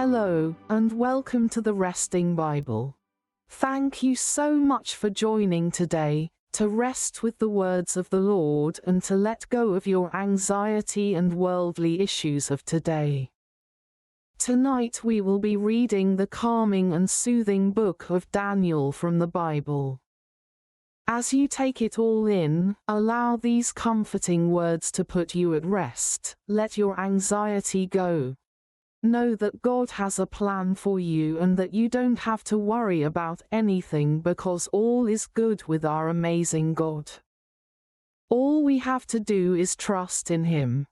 Hello, and welcome to the Resting Bible. Thank you so much for joining today, to rest with the words of the Lord and to let go of your anxiety and worldly issues of today. Tonight we will be reading the calming and soothing book of Daniel from the Bible. As you take it all in, allow these comforting words to put you at rest. Let your anxiety go. Know that God has a plan for you and that you don't have to worry about anything because all is good with our amazing God. All we have to do is trust in Him.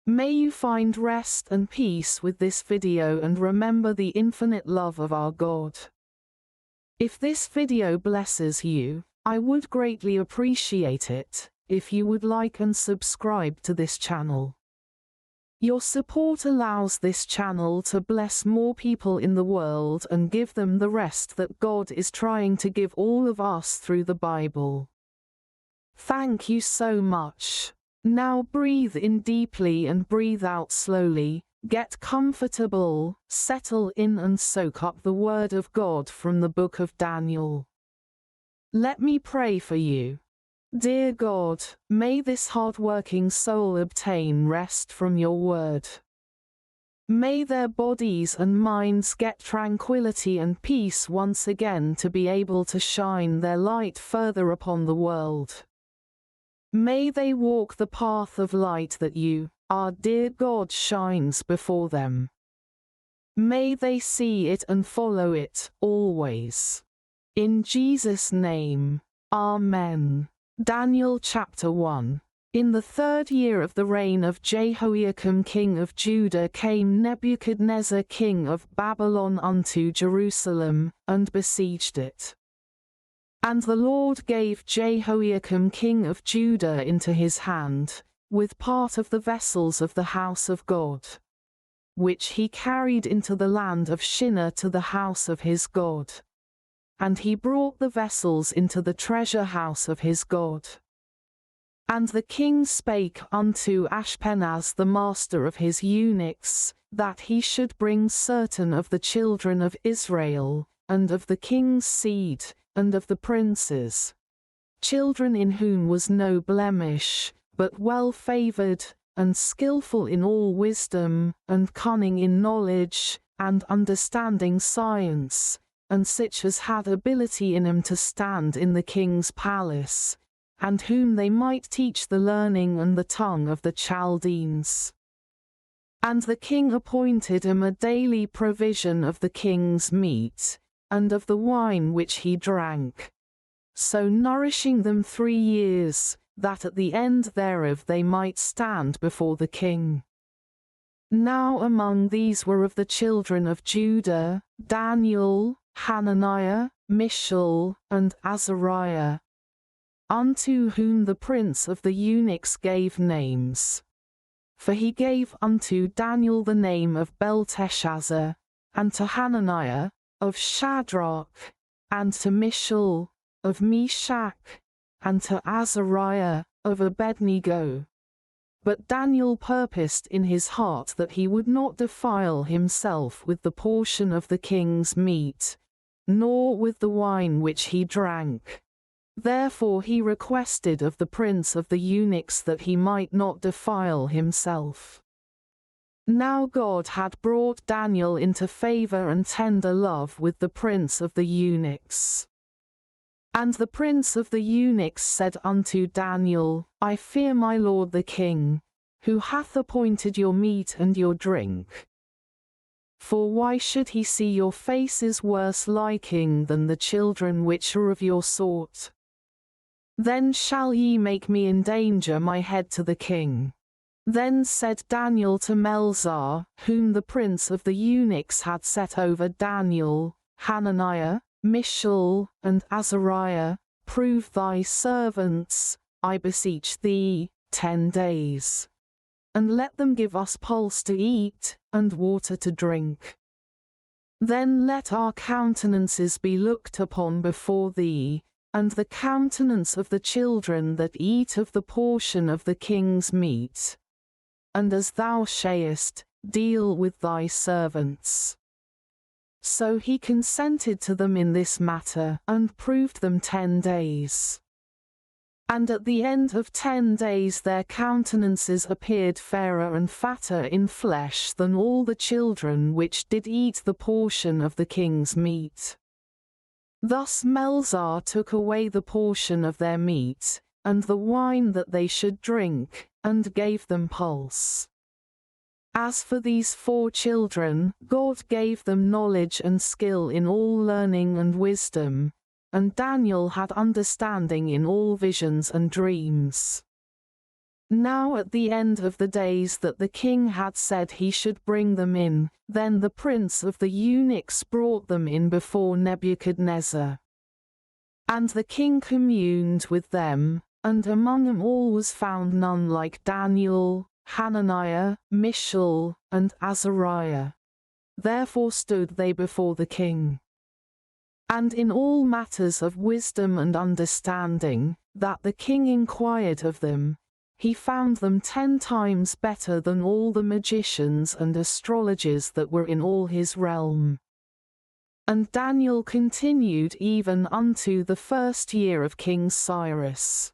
May you find rest and peace with this video and remember the infinite love of our God. If this video blesses you, I would greatly appreciate it if you would like and subscribe to this channel. Your support allows this channel to bless more people in the world and give them the rest that God is trying to give all of us through the Bible. Thank you so much. Now breathe in deeply and breathe out slowly. Get comfortable, settle in and soak up the Word of God from the book of Daniel. Let me pray for you. Dear God, may this hard-working soul obtain rest from your word. May their bodies and minds get tranquility and peace once again to be able to shine their light further upon the world. May they walk the path of light that you, our dear God, shines before them. May they see it and follow it, always. In Jesus' name, Amen. Daniel chapter 1. In the 3rd year of the reign of Jehoiakim king of Judah came Nebuchadnezzar king of Babylon unto Jerusalem, and besieged it. And the Lord gave Jehoiakim king of Judah into his hand, with part of the vessels of the house of God, which he carried into the land of Shinar to the house of his God. And he brought the vessels into the treasure house of his God. And the king spake unto Ashpenaz the master of his eunuchs, that he should bring certain of the children of Israel, and of the king's seed, and of the princes, children in whom was no blemish, but well favored, and skillful in all wisdom, and cunning in knowledge, and understanding science, and such as had ability in him to stand in the king's palace, and whom they might teach the learning and the tongue of the Chaldeans. And the king appointed him a daily provision of the king's meat, and of the wine which he drank, so nourishing them 3 years, that at the end thereof they might stand before the king. Now among these were of the children of Judah, Daniel, Hananiah, Mishael, and Azariah, unto whom the prince of the eunuchs gave names. For he gave unto Daniel the name of Belteshazzar, and to Hananiah, of Shadrach, and to Mishael, of Meshach, and to Azariah, of Abednego. But Daniel purposed in his heart that he would not defile himself with the portion of the king's meat, nor with the wine which he drank. Therefore he requested of the prince of the eunuchs that he might not defile himself. Now God had brought Daniel into favor and tender love with the prince of the eunuchs. And the prince of the eunuchs said unto Daniel, I fear my lord the king, who hath appointed your meat and your drink. For why should he see your faces worse liking than the children which are of your sort? Then shall ye make me endanger my head to the king. Then said Daniel to Melzar, whom the prince of the eunuchs had set over Daniel, Hananiah, Mishael, and Azariah, prove thy servants, I beseech thee, 10 days. And let them give us pulse to eat, and water to drink. Then let our countenances be looked upon before thee, and the countenance of the children that eat of the portion of the king's meat. And as thou shayest, deal with thy servants. So he consented to them in this matter, and proved them 10 days. And at the end of 10 days their countenances appeared fairer and fatter in flesh than all the children which did eat the portion of the king's meat. Thus Melzar took away the portion of their meat, and the wine that they should drink, and gave them pulse. As for these 4 children, God gave them knowledge and skill in all learning and wisdom, and Daniel had understanding in all visions and dreams. Now at the end of the days that the king had said he should bring them in, then the prince of the eunuchs brought them in before Nebuchadnezzar. And the king communed with them, and among them all was found none like Daniel, Hananiah, Mishael, and Azariah. Therefore stood they before the king. And in all matters of wisdom and understanding, that the king inquired of them, he found them 10 times better than all the magicians and astrologers that were in all his realm. And Daniel continued even unto the 1st year of King Cyrus.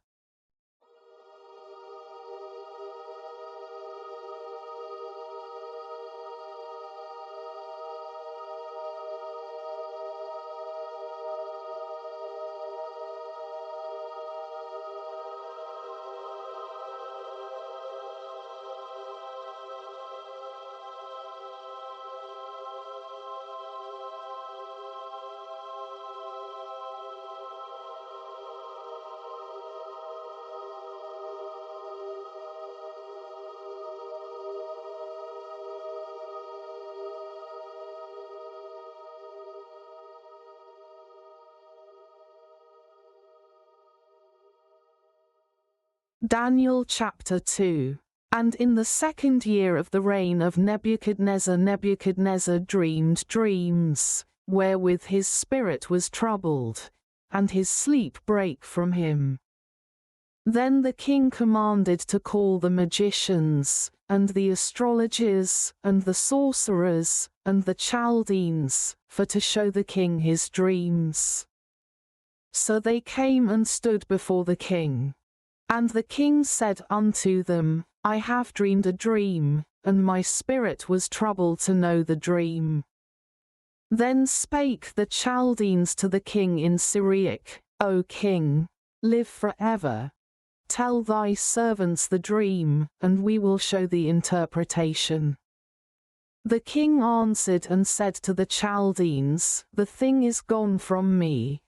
Daniel chapter 2. And in the 2nd year of the reign of Nebuchadnezzar, Nebuchadnezzar dreamed dreams, wherewith his spirit was troubled, and his sleep brake from him. Then the king commanded to call the magicians, and the astrologers, and the sorcerers, and the Chaldeans, for to show the king his dreams. So they came and stood before the king. And the king said unto them, I have dreamed a dream, and my spirit was troubled to know the dream. Then spake the Chaldeans to the king in Syriac, O king, live forever. Tell thy servants the dream, and we will show the interpretation. The king answered and said to the Chaldeans, The thing is gone from me.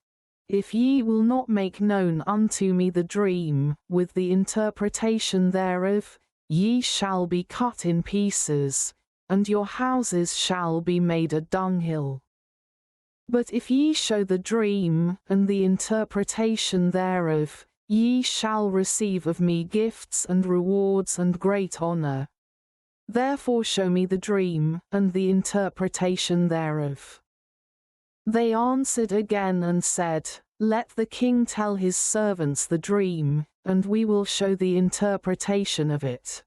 If ye will not make known unto me the dream, with the interpretation thereof, ye shall be cut in pieces, and your houses shall be made a dunghill. But if ye show the dream, and the interpretation thereof, ye shall receive of me gifts and rewards and great honor. Therefore show me the dream, and the interpretation thereof. They answered again and said, Let the king tell his servants the dream, and we will show the interpretation of it.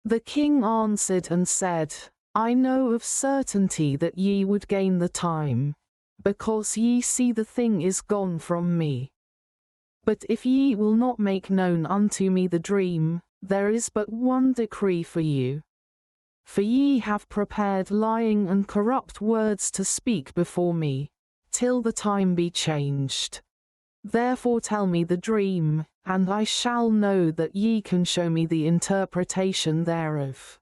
The king answered and said, I know of certainty that ye would gain the time, because ye see the thing is gone from me. But if ye will not make known unto me the dream, there is but one decree for you. For ye have prepared lying and corrupt words to speak before me, till the time be changed. Therefore tell me the dream, and I shall know that ye can show me the interpretation thereof.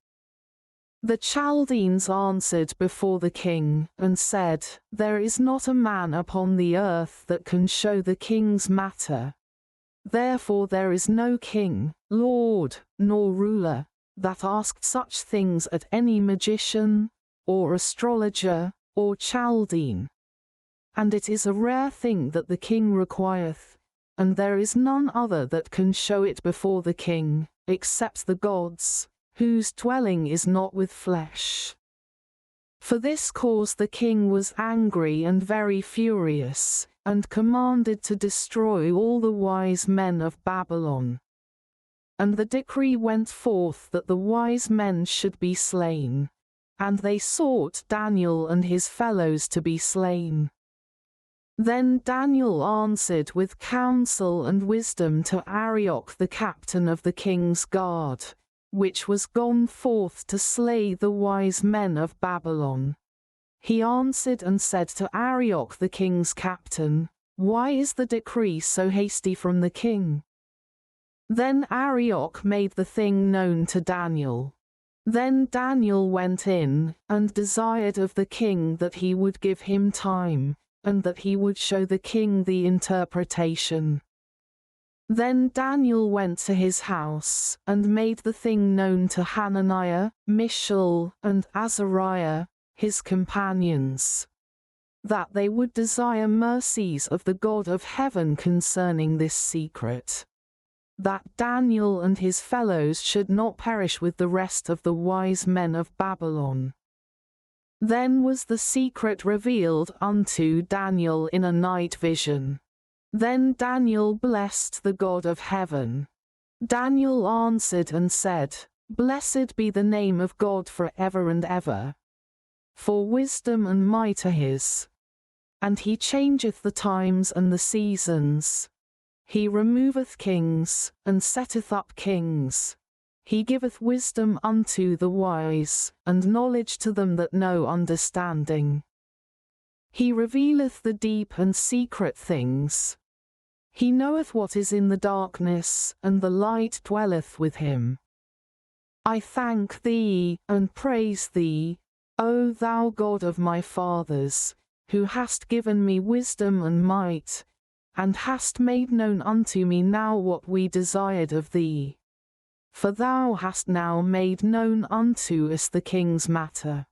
The Chaldeans answered before the king, and said, There is not a man upon the earth that can show the king's matter. Therefore there is no king, lord, nor ruler, that asked such things at any magician, or astrologer, or Chaldean. And it is a rare thing that the king requireth, and there is none other that can show it before the king, except the gods, whose dwelling is not with flesh. For this cause the king was angry and very furious, and commanded to destroy all the wise men of Babylon. And the decree went forth that the wise men should be slain, and they sought Daniel and his fellows to be slain. Then Daniel answered with counsel and wisdom to Arioch the captain of the king's guard, which was gone forth to slay the wise men of Babylon. He answered and said to Arioch the king's captain, Why is the decree so hasty from the king? Then Arioch made the thing known to Daniel. Then Daniel went in, and desired of the king that he would give him time, and that he would show the king the interpretation. Then Daniel went to his house, and made the thing known to Hananiah, Mishael, and Azariah, his companions, that they would desire mercies of the God of heaven concerning this secret, that Daniel and his fellows should not perish with the rest of the wise men of Babylon. Then was the secret revealed unto Daniel in a night vision. Then Daniel blessed the God of heaven. Daniel answered and said, Blessed be the name of God for ever and ever. For wisdom and might are his. And he changeth the times and the seasons. He removeth kings, and setteth up kings. He giveth wisdom unto the wise, and knowledge to them that know understanding. He revealeth the deep and secret things. He knoweth what is in the darkness, and the light dwelleth with him. I thank thee, and praise thee, O thou God of my fathers, who hast given me wisdom and might, and hast made known unto me now what we desired of thee. For thou hast now made known unto us the king's matter.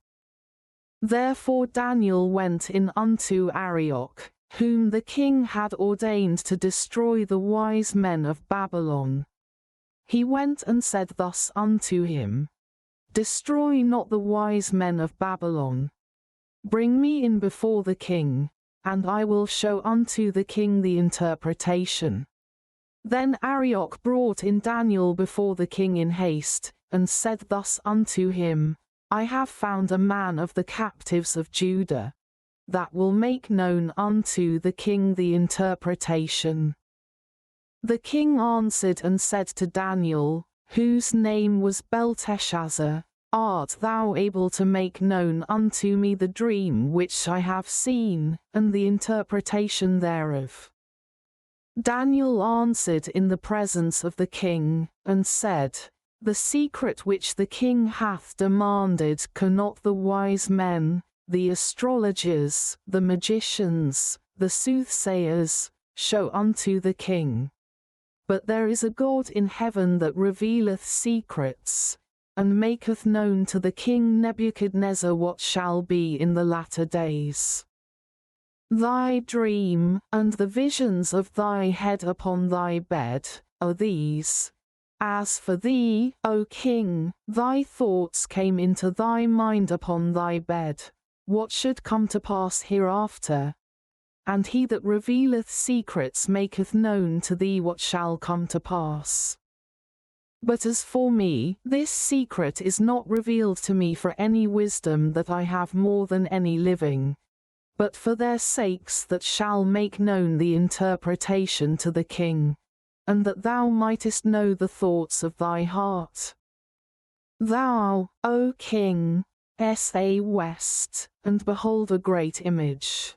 Therefore Daniel went in unto Arioch, whom the king had ordained to destroy the wise men of Babylon. He went and said thus unto him, Destroy not the wise men of Babylon. Bring me in before the king, and I will show unto the king the interpretation. Then Arioch brought in Daniel before the king in haste, and said thus unto him, I have found a man of the captives of Judah, that will make known unto the king the interpretation. The king answered and said to Daniel, whose name was Belteshazzar, Art thou able to make known unto me the dream which I have seen, and the interpretation thereof? Daniel answered in the presence of the king, and said, The secret which the king hath demanded cannot the wise men, the astrologers, the magicians, the soothsayers, show unto the king. But there is a God in heaven that revealeth secrets, and maketh known to the king Nebuchadnezzar what shall be in the latter days. Thy dream, and the visions of thy head upon thy bed, are these. As for thee, O king, thy thoughts came into thy mind upon thy bed, what should come to pass hereafter. And he that revealeth secrets maketh known to thee what shall come to pass. But as for me, this secret is not revealed to me for any wisdom that I have more than any living, but for their sakes that shall make known the interpretation to the king, and that thou mightest know the thoughts of thy heart. Thou, O king, sa west, and behold a great image.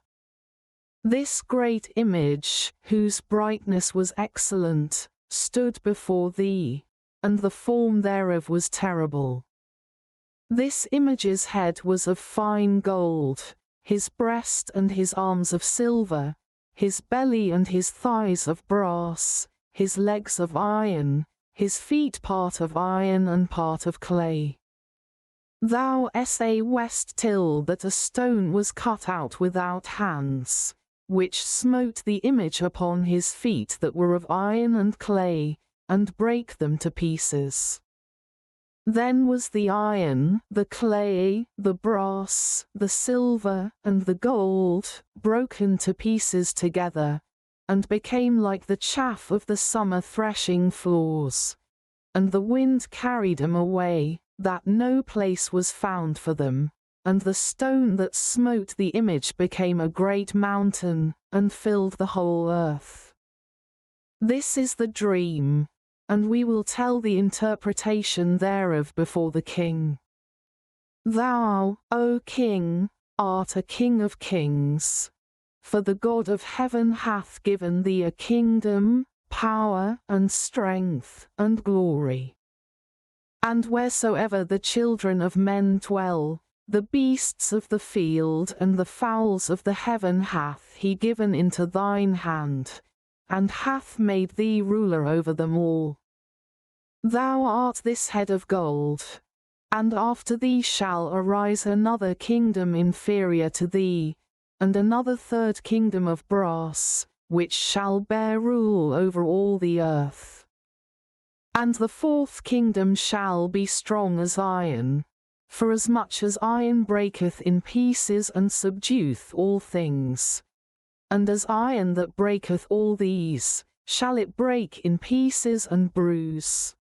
This great image, whose brightness was excellent, stood before thee, and the form thereof was terrible. This image's head was of fine gold, his breast and his arms of silver, his belly and his thighs of brass, his legs of iron, his feet part of iron and part of clay. Thou sa west till that a stone was cut out without hands, which smote the image upon his feet that were of iron and clay, and brake them to pieces. Then was the iron, the clay, the brass, the silver, and the gold, broken to pieces together, and became like the chaff of the summer threshing floors. And the wind carried them away, that no place was found for them, and the stone that smote the image became a great mountain, and filled the whole earth. This is the dream, and we will tell the interpretation thereof before the king. Thou, O king, art a king of kings. For the God of heaven hath given thee a kingdom, power, and strength, and glory. And wheresoever the children of men dwell, the beasts of the field and the fowls of the heaven hath he given into thine hand, and hath made thee ruler over them all. Thou art this head of gold, and after thee shall arise another kingdom inferior to thee, and another third kingdom of brass, which shall bear rule over all the earth. And the fourth kingdom shall be strong as iron, forasmuch as iron breaketh in pieces and subdueth all things. And as iron that breaketh all these, shall it break in pieces and bruise.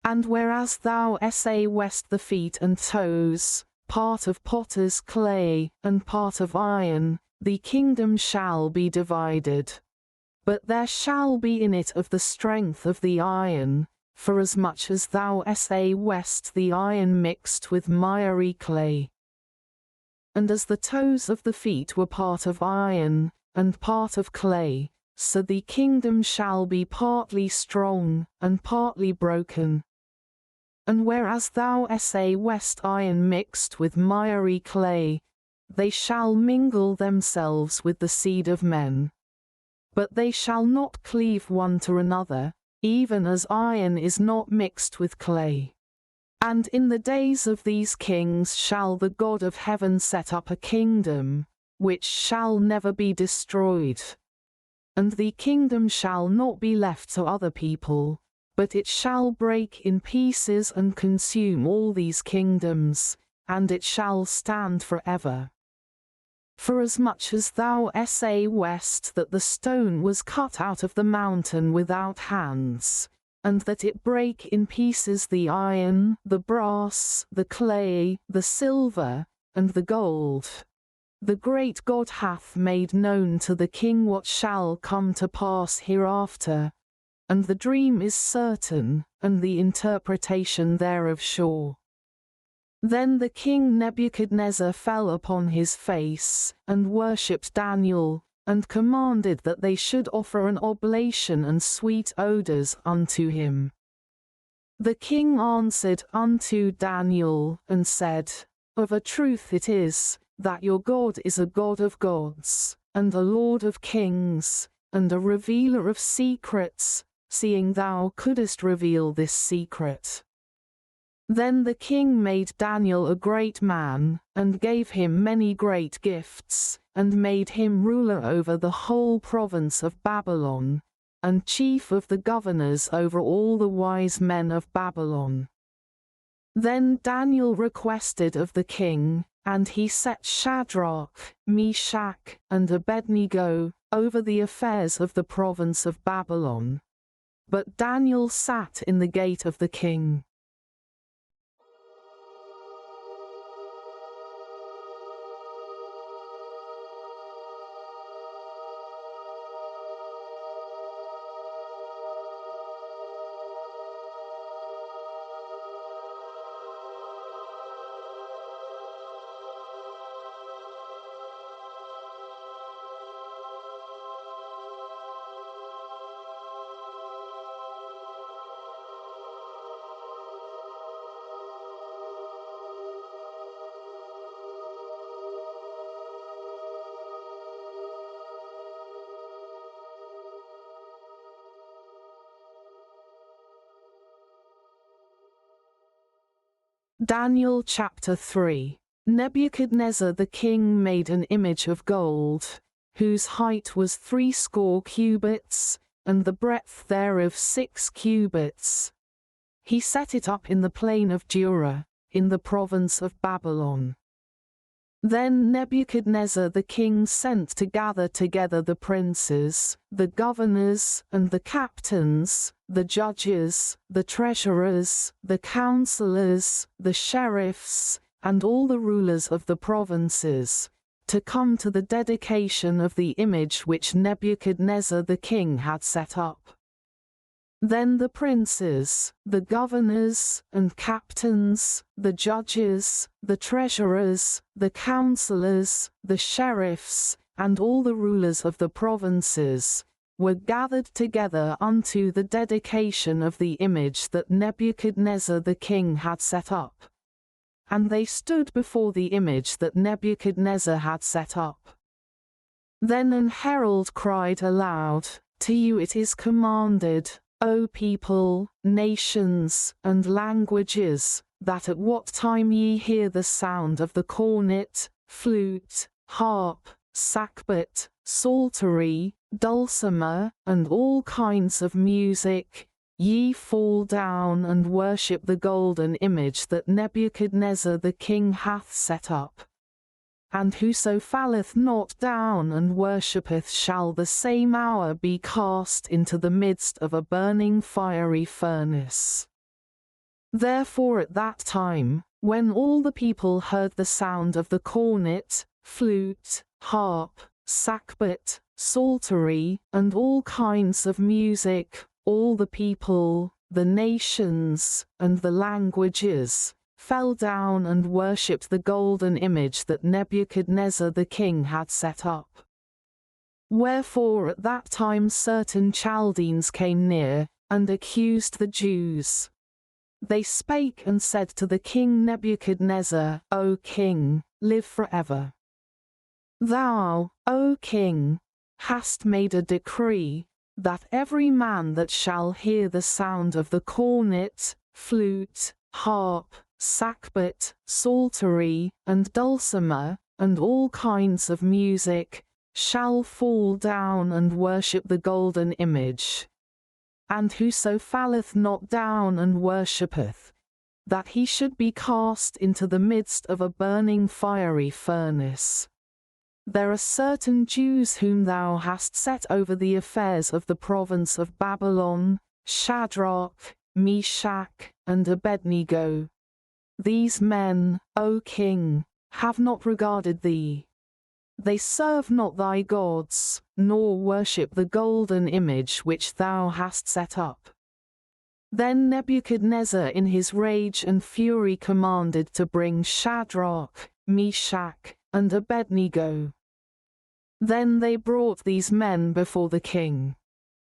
And whereas thou sawest the feet and toes, part of potter's clay, and part of iron, the kingdom shall be divided. But there shall be in it of the strength of the iron, forasmuch as thou sawest the iron mixed with miry clay. And as the toes of the feet were part of iron, and part of clay, so the kingdom shall be partly strong, and partly broken. And whereas thou sawest iron mixed with miry clay, they shall mingle themselves with the seed of men. But they shall not cleave one to another, even as iron is not mixed with clay. And in the days of these kings shall the God of heaven set up a kingdom, which shall never be destroyed. And the kingdom shall not be left to other people, but it shall break in pieces and consume all these kingdoms, and it shall stand forever. Forasmuch as thou sawest that the stone was cut out of the mountain without hands, and that it brake in pieces the iron, the brass, the clay, the silver, and the gold, the great God hath made known to the king what shall come to pass hereafter, and the dream is certain, and the interpretation thereof sure. Then the king Nebuchadnezzar fell upon his face, and worshipped Daniel, and commanded that they should offer an oblation and sweet odours unto him. The king answered unto Daniel, and said, Of a truth it is, that your God is a God of gods, and a Lord of kings, and a revealer of secrets, seeing thou couldest reveal this secret. Then the king made Daniel a great man, and gave him many great gifts, and made him ruler over the whole province of Babylon, and chief of the governors over all the wise men of Babylon. Then Daniel requested of the king, and he set Shadrach, Meshach, and Abednego over the affairs of the province of Babylon. But Daniel sat in the gate of the king. Daniel chapter 3. Nebuchadnezzar the king made an image of gold, whose height was 60 cubits, and the breadth thereof 6 cubits. He set it up in the plain of Dura, in the province of Babylon. Then Nebuchadnezzar the king sent to gather together the princes, the governors, and the captains, the judges, the treasurers, the counselors, the sheriffs, and all the rulers of the provinces, to come to the dedication of the image which Nebuchadnezzar the king had set up. Then the princes, the governors and captains, the judges, the treasurers, the counselors, the sheriffs, and all the rulers of the provinces, were gathered together unto the dedication of the image that Nebuchadnezzar the king had set up. And they stood before the image that Nebuchadnezzar had set up. Then an herald cried aloud, To you it is commanded, O people, nations, and languages, that at what time ye hear the sound of the cornet, flute, harp, sackbut, psaltery, dulcimer, and all kinds of music, ye fall down and worship the golden image that Nebuchadnezzar the king hath set up. And whoso falleth not down and worshippeth shall the same hour be cast into the midst of a burning fiery furnace. Therefore at that time, when all the people heard the sound of the cornet, flute, harp, sackbut, psaltery, and all kinds of music, all the people, the nations, and the languages, fell down and worshipped the golden image that Nebuchadnezzar the king had set up. Wherefore at that time certain Chaldeans came near, and accused the Jews. They spake and said to the king Nebuchadnezzar, O king, live forever. Thou, O king, hast made a decree, that every man that shall hear the sound of the cornet, flute, harp, sackbut, psaltery, and dulcimer, and all kinds of music, shall fall down and worship the golden image. And whoso falleth not down and worshippeth, that he should be cast into the midst of a burning fiery furnace. There are certain Jews whom thou hast set over the affairs of the province of Babylon, Shadrach, Meshach, and Abednego. These men, O king, have not regarded thee. They serve not thy gods, nor worship the golden image which thou hast set up. Then Nebuchadnezzar in his rage and fury commanded to bring Shadrach, Meshach, and Abednego. Then they brought these men before the king.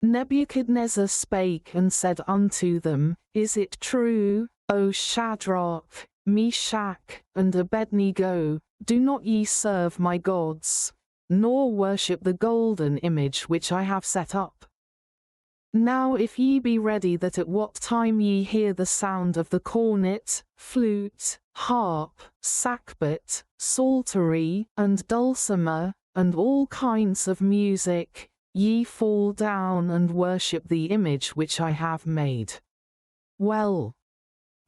Nebuchadnezzar spake and said unto them, Is it true, O Shadrach, Meshach, and Abednego, do not ye serve my gods, nor worship the golden image which I have set up? Now if ye be ready that at what time ye hear the sound of the cornet, flute, harp, sackbut, psaltery, and dulcimer, and all kinds of music, ye fall down and worship the image which I have made. Well,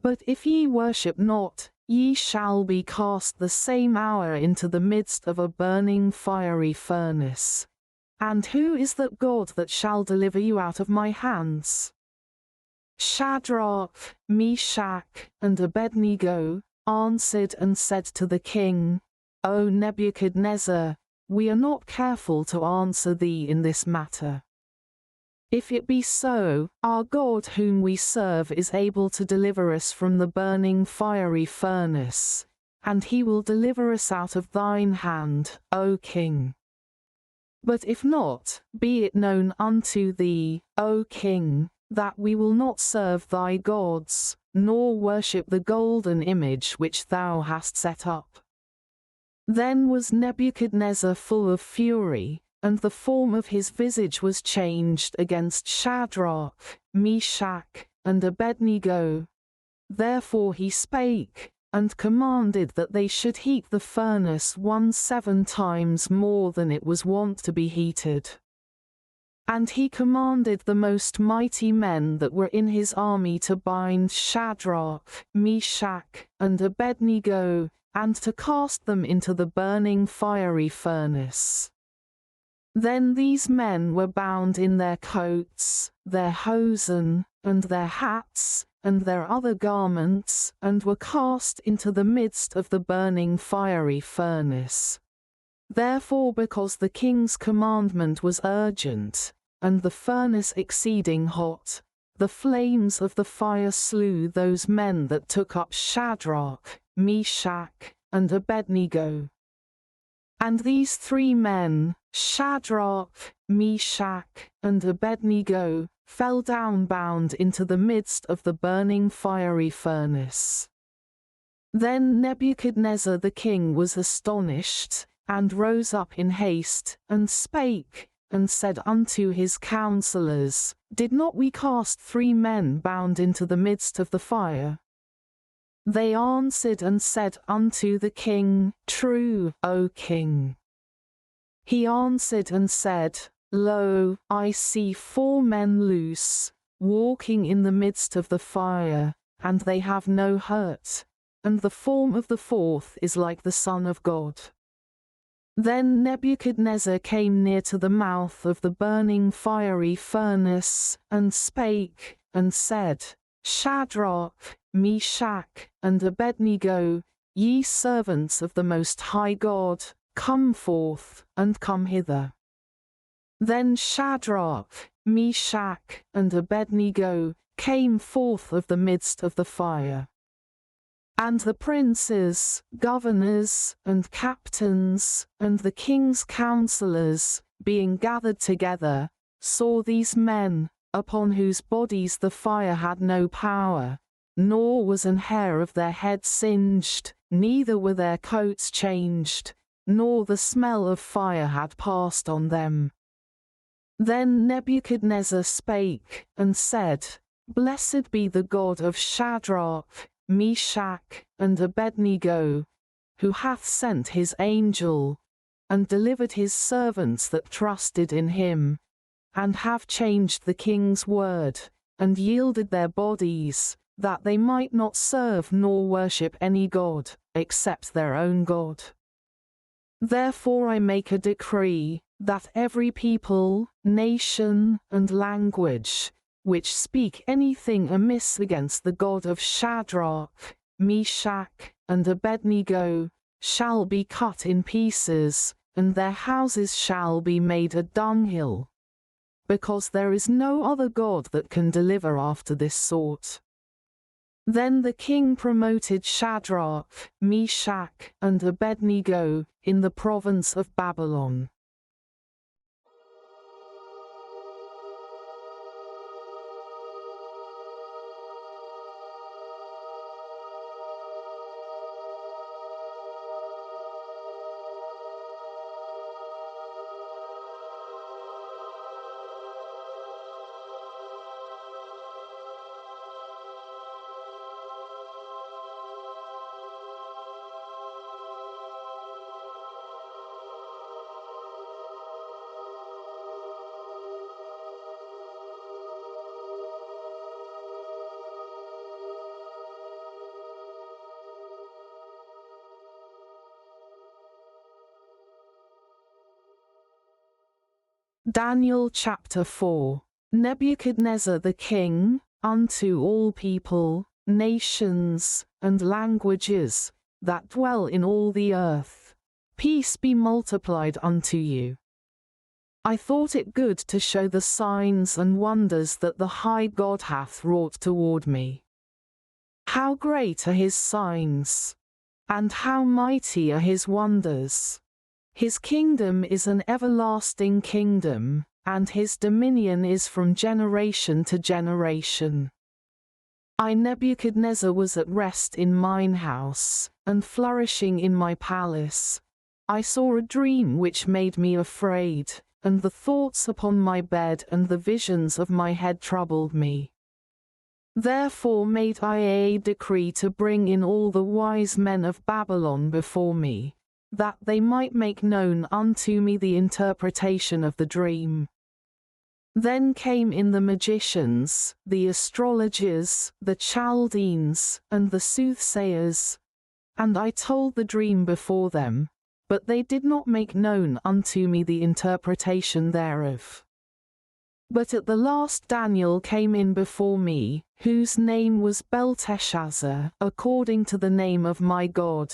but if ye worship not, ye shall be cast the same hour into the midst of a burning fiery furnace. And who is that God that shall deliver you out of my hands? Shadrach, Meshach, and Abednego answered and said to the king, O Nebuchadnezzar, we are not careful to answer thee in this matter. If it be so, our God whom we serve is able to deliver us from the burning fiery furnace, and he will deliver us out of thine hand, O king. But if not, be it known unto thee, O king, that we will not serve thy gods, nor worship the golden image which thou hast set up. Then was Nebuchadnezzar full of fury, and the form of his visage was changed against Shadrach, Meshach, and Abednego. Therefore he spake, and commanded that they should heat the furnace 17 times more than it was wont to be heated. And he commanded the most mighty men that were in his army to bind Shadrach, Meshach, and Abednego, and to cast them into the burning fiery furnace. Then these men were bound in their coats, their hosen, and their hats, and their other garments, and were cast into the midst of the burning fiery furnace. Therefore, because the king's commandment was urgent, and the furnace exceeding hot, the flames of the fire slew those men that took up Shadrach, Meshach, and Abednego. And these 3 men, Shadrach, Meshach, and Abednego, fell down bound into the midst of the burning fiery furnace. Then Nebuchadnezzar the king was astonished, and rose up in haste, and spake, and said unto his counselors, Did not we cast 3 men bound into the midst of the fire? They answered and said unto the king, True, O king. He answered and said, Lo, I see 4 men loose, walking in the midst of the fire, and they have no hurt, and the form of the 4th is like the Son of God. Then Nebuchadnezzar came near to the mouth of the burning fiery furnace, and spake, and said, Shadrach, Meshach, and Abednego, ye servants of the Most High God, come forth, and come hither. Then Shadrach, Meshach, and Abednego came forth of the midst of the fire. And the princes, governors, and captains, and the king's counselors, being gathered together, saw these men, upon whose bodies the fire had no power, nor was an hair of their head singed, neither were their coats changed, nor the smell of fire had passed on them. Then Nebuchadnezzar spake, and said, Blessed be the God of Shadrach, Meshach, and Abednego, who hath sent his angel, and delivered his servants that trusted in him, and have changed the king's word, and yielded their bodies, that they might not serve nor worship any god, except their own God. Therefore I make a decree, that every people, nation, and language, which speak anything amiss against the God of Shadrach, Meshach, and Abednego, shall be cut in pieces, and their houses shall be made a dunghill, because there is no other God that can deliver after this sort. Then the king promoted Shadrach, Meshach, and Abednego in the province of Babylon. Daniel chapter 4. Nebuchadnezzar the king, unto all people, nations, and languages, that dwell in all the earth, peace be multiplied unto you. I thought it good to show the signs and wonders that the high God hath wrought toward me. How great are his signs, and how mighty are his wonders! His kingdom is an everlasting kingdom, and his dominion is from generation to generation. I Nebuchadnezzar was at rest in mine house, and flourishing in my palace. I saw a dream which made me afraid, and the thoughts upon my bed and the visions of my head troubled me. Therefore made I a decree to bring in all the wise men of Babylon before me, that they might make known unto me the interpretation of the dream. Then came in the magicians, the astrologers, the Chaldeans, and the soothsayers, and I told the dream before them, but they did not make known unto me the interpretation thereof. But at the last Daniel came in before me, whose name was Belteshazzar, according to the name of my God,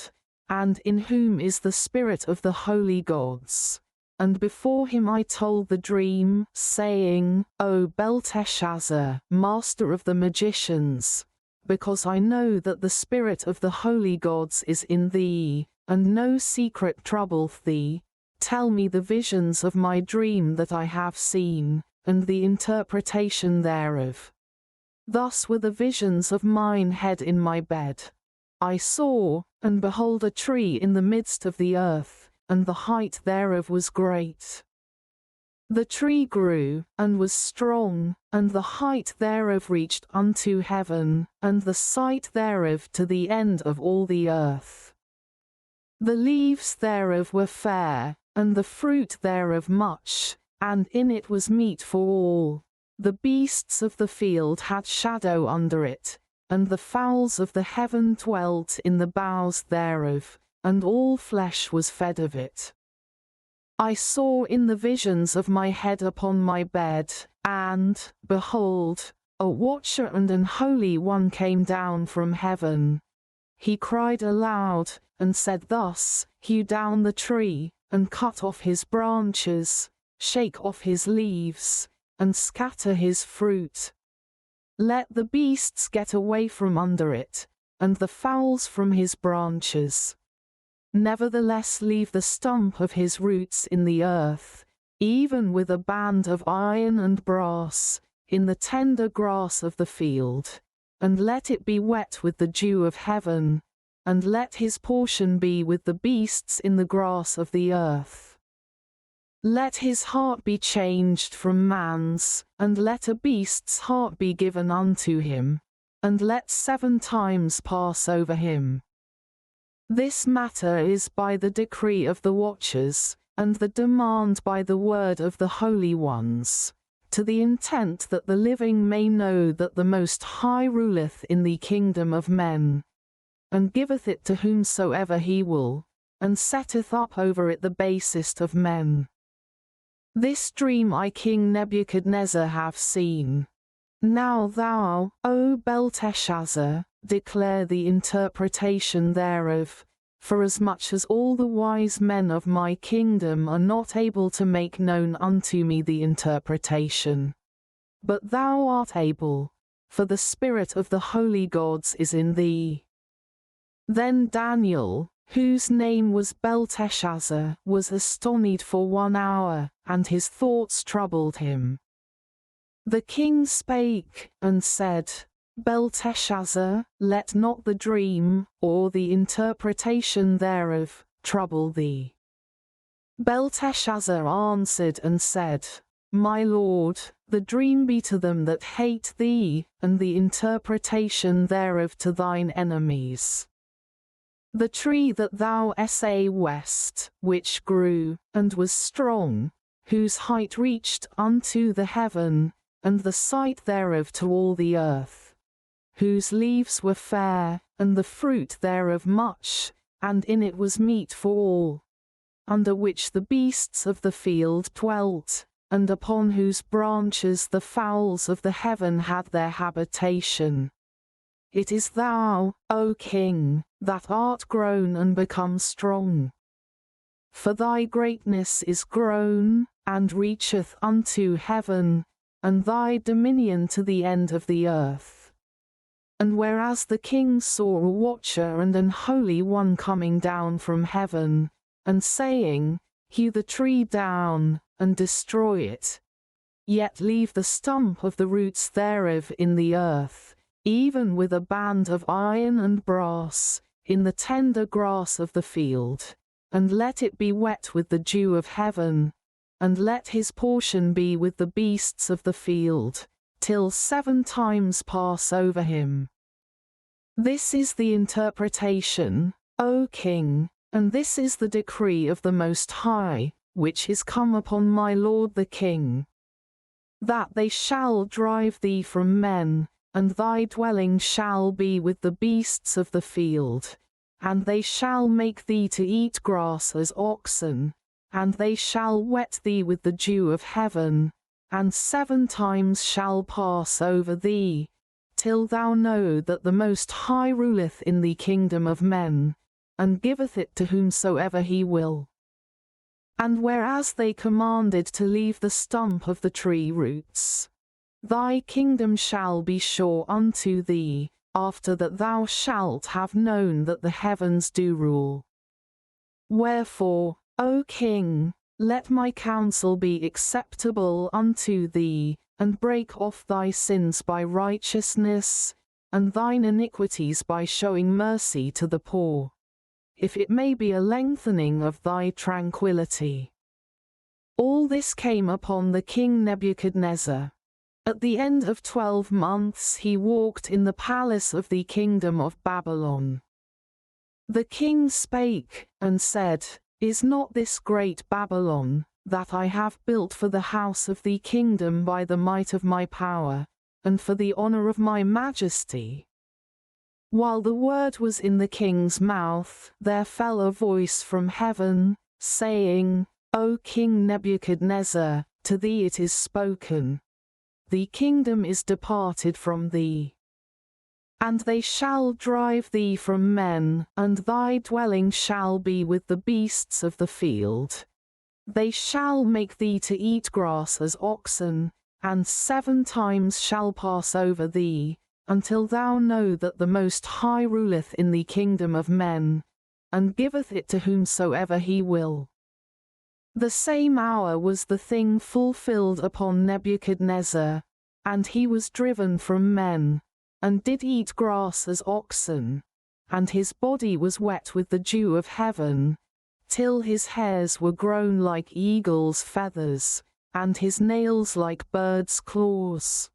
and in whom is the spirit of the holy gods. And before him I told the dream, saying, O Belteshazzar, master of the magicians, because I know that the spirit of the holy gods is in thee, and no secret troubleth thee, tell me the visions of my dream that I have seen, and the interpretation thereof. Thus were the visions of mine head in my bed. I saw, and behold a tree in the midst of the earth, and the height thereof was great. The tree grew, and was strong, and the height thereof reached unto heaven, and the sight thereof to the end of all the earth. The leaves thereof were fair, and the fruit thereof much, and in it was meat for all. The beasts of the field had shadow under it, and the fowls of the heaven dwelt in the boughs thereof, and all flesh was fed of it. I saw in the visions of my head upon my bed, and, behold, a watcher and an holy one came down from heaven. He cried aloud, and said thus, Hew down the tree, and cut off his branches, shake off his leaves, and scatter his fruit. Let the beasts get away from under it, and the fowls from his branches. Nevertheless leave the stump of his roots in the earth, even with a band of iron and brass, in the tender grass of the field, and let it be wet with the dew of heaven, and let his portion be with the beasts in the grass of the earth. Let his heart be changed from man's, and let a beast's heart be given unto him, and let 7 times pass over him. This matter is by the decree of the watchers, and the demand by the word of the holy ones, to the intent that the living may know that the Most High ruleth in the kingdom of men, and giveth it to whomsoever he will, and setteth up over it the basest of men. This dream I King Nebuchadnezzar have seen. Now thou, O Belteshazzar, declare the interpretation thereof, forasmuch as all the wise men of my kingdom are not able to make known unto me the interpretation. But thou art able, for the spirit of the holy gods is in thee. Then Daniel, whose name was Belteshazzar, was astonied for 1 hour, and his thoughts troubled him. The king spake, and said, Belteshazzar, let not the dream, or the interpretation thereof, trouble thee. Belteshazzar answered and said, My lord, the dream be to them that hate thee, and the interpretation thereof to thine enemies. The tree that thou sawest, which grew, and was strong, whose height reached unto the heaven, and the sight thereof to all the earth, whose leaves were fair, and the fruit thereof much, and in it was meat for all, under which the beasts of the field dwelt, and upon whose branches the fowls of the heaven had their habitation. It is thou, O King, that art grown and become strong. For thy greatness is grown, and reacheth unto heaven, and thy dominion to the end of the earth. And whereas the king saw a watcher and an holy one coming down from heaven, and saying, Hew the tree down, and destroy it, yet leave the stump of the roots thereof in the earth, even with a band of iron and brass, in the tender grass of the field, and let it be wet with the dew of heaven, and let his portion be with the beasts of the field, till 7 times pass over him. This is the interpretation, O King, and this is the decree of the Most High, which is come upon my lord the king, that they shall drive thee from men, and thy dwelling shall be with the beasts of the field, and they shall make thee to eat grass as oxen, and they shall wet thee with the dew of heaven, and 7 times shall pass over thee, till thou know that the Most High ruleth in the kingdom of men, and giveth it to whomsoever he will. And whereas they commanded to leave the stump of the tree roots, thy kingdom shall be sure unto thee, after that thou shalt have known that the heavens do rule. Wherefore, O King, let my counsel be acceptable unto thee, and break off thy sins by righteousness, and thine iniquities by showing mercy to the poor, if it may be a lengthening of thy tranquillity. All this came upon the king Nebuchadnezzar. At the end of 12 months he walked in the palace of the kingdom of Babylon. The king spake, and said, Is not this great Babylon, that I have built for the house of the kingdom by the might of my power, and for the honor of my majesty? While the word was in the king's mouth, there fell a voice from heaven, saying, O King Nebuchadnezzar, to thee it is spoken. The kingdom is departed from thee. And they shall drive thee from men, and thy dwelling shall be with the beasts of the field. They shall make thee to eat grass as oxen, and 7 times shall pass over thee, until thou know that the Most High ruleth in the kingdom of men, and giveth it to whomsoever he will. The same hour was the thing fulfilled upon Nebuchadnezzar, and he was driven from men, and did eat grass as oxen, and his body was wet with the dew of heaven, till his hairs were grown like eagle's feathers, and his nails like birds' claws.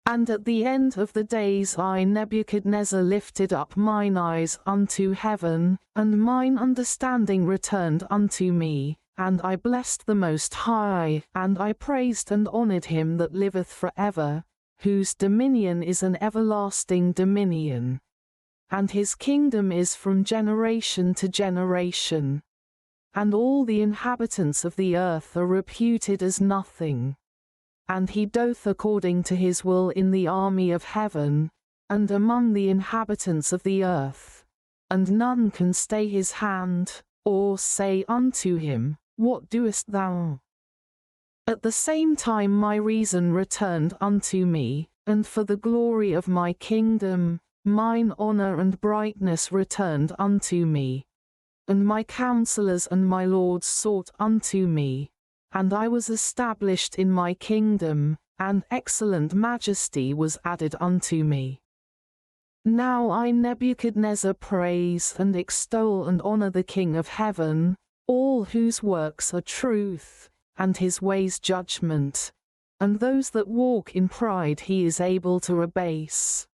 And at the end of the days I Nebuchadnezzar lifted up mine eyes unto heaven, and mine understanding returned unto me, and I blessed the Most High, and I praised and honored him that liveth for ever, whose dominion is an everlasting dominion, and his kingdom is from generation to generation, and all the inhabitants of the earth are reputed as nothing. And he doth according to his will in the army of heaven, and among the inhabitants of the earth, and none can stay his hand, or say unto him, What doest thou? At the same time my reason returned unto me, and for the glory of my kingdom, mine honor and brightness returned unto me. And my counselors and my lords sought unto me, and I was established in my kingdom, and excellent majesty was added unto me. Now I Nebuchadnezzar praise and extol and honor the King of heaven, all whose works are truth, and his ways judgment, and those that walk in pride he is able to abase.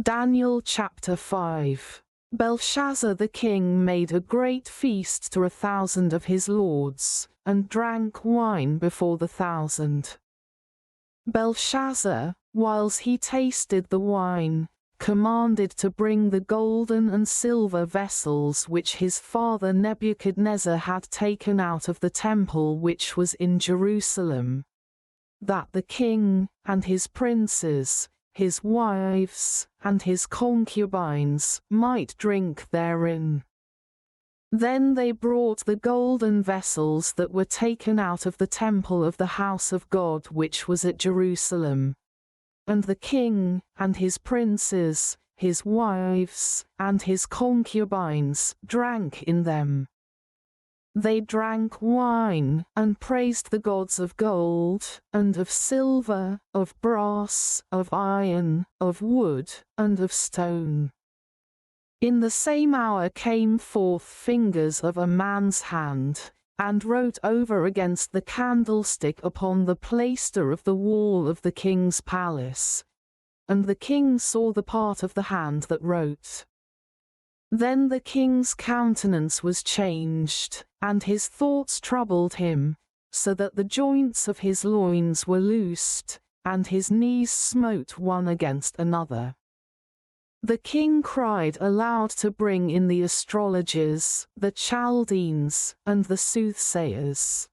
Daniel chapter 5. Belshazzar the king made a great feast to 1,000 of his lords, and drank wine before the 1,000. Belshazzar, whiles he tasted the wine, commanded to bring the golden and silver vessels which his father Nebuchadnezzar had taken out of the temple which was in Jerusalem, that the king, and his princes, his wives, and his concubines might drink therein. Then they brought the golden vessels that were taken out of the temple of the house of God which was at Jerusalem. And the king, and his princes, his wives, and his concubines drank in them. They drank wine, and praised the gods of gold, and of silver, of brass, of iron, of wood, and of stone. In the same hour came forth fingers of a man's hand, and wrote over against the candlestick upon the plaister of the wall of the king's palace. And the king saw the part of the hand that wrote. Then the king's countenance was changed, and his thoughts troubled him, so that the joints of his loins were loosed, and his knees smote one against another. The king cried aloud to bring in the astrologers, the Chaldeans, and the soothsayers.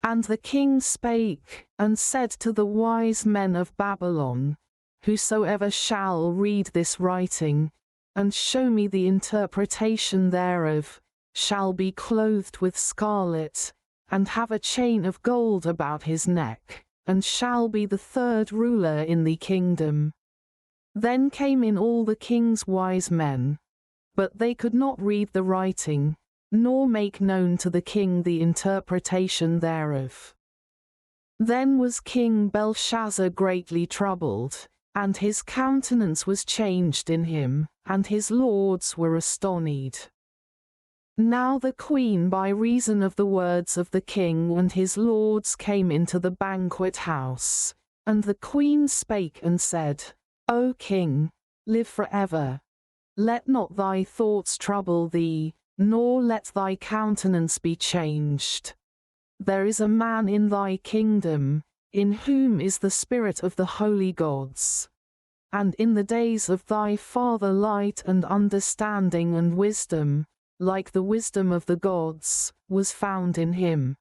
And the king spake, and said to the wise men of Babylon, Whosoever shall read this writing, and show me the interpretation thereof, shall be clothed with scarlet, and have a chain of gold about his neck, and shall be the third ruler in the kingdom. Then came in all the king's wise men, but they could not read the writing, nor make known to the king the interpretation thereof. Then was King Belshazzar greatly troubled, and his countenance was changed in him, and his lords were astonied. Now the queen by reason of the words of the king and his lords came into the banquet house, and the queen spake and said, O king, live forever. Let not thy thoughts trouble thee, nor let thy countenance be changed. There is a man in thy kingdom, in whom is the spirit of the holy gods. And in the days of thy father light and understanding and wisdom, like the wisdom of the gods, was found in him.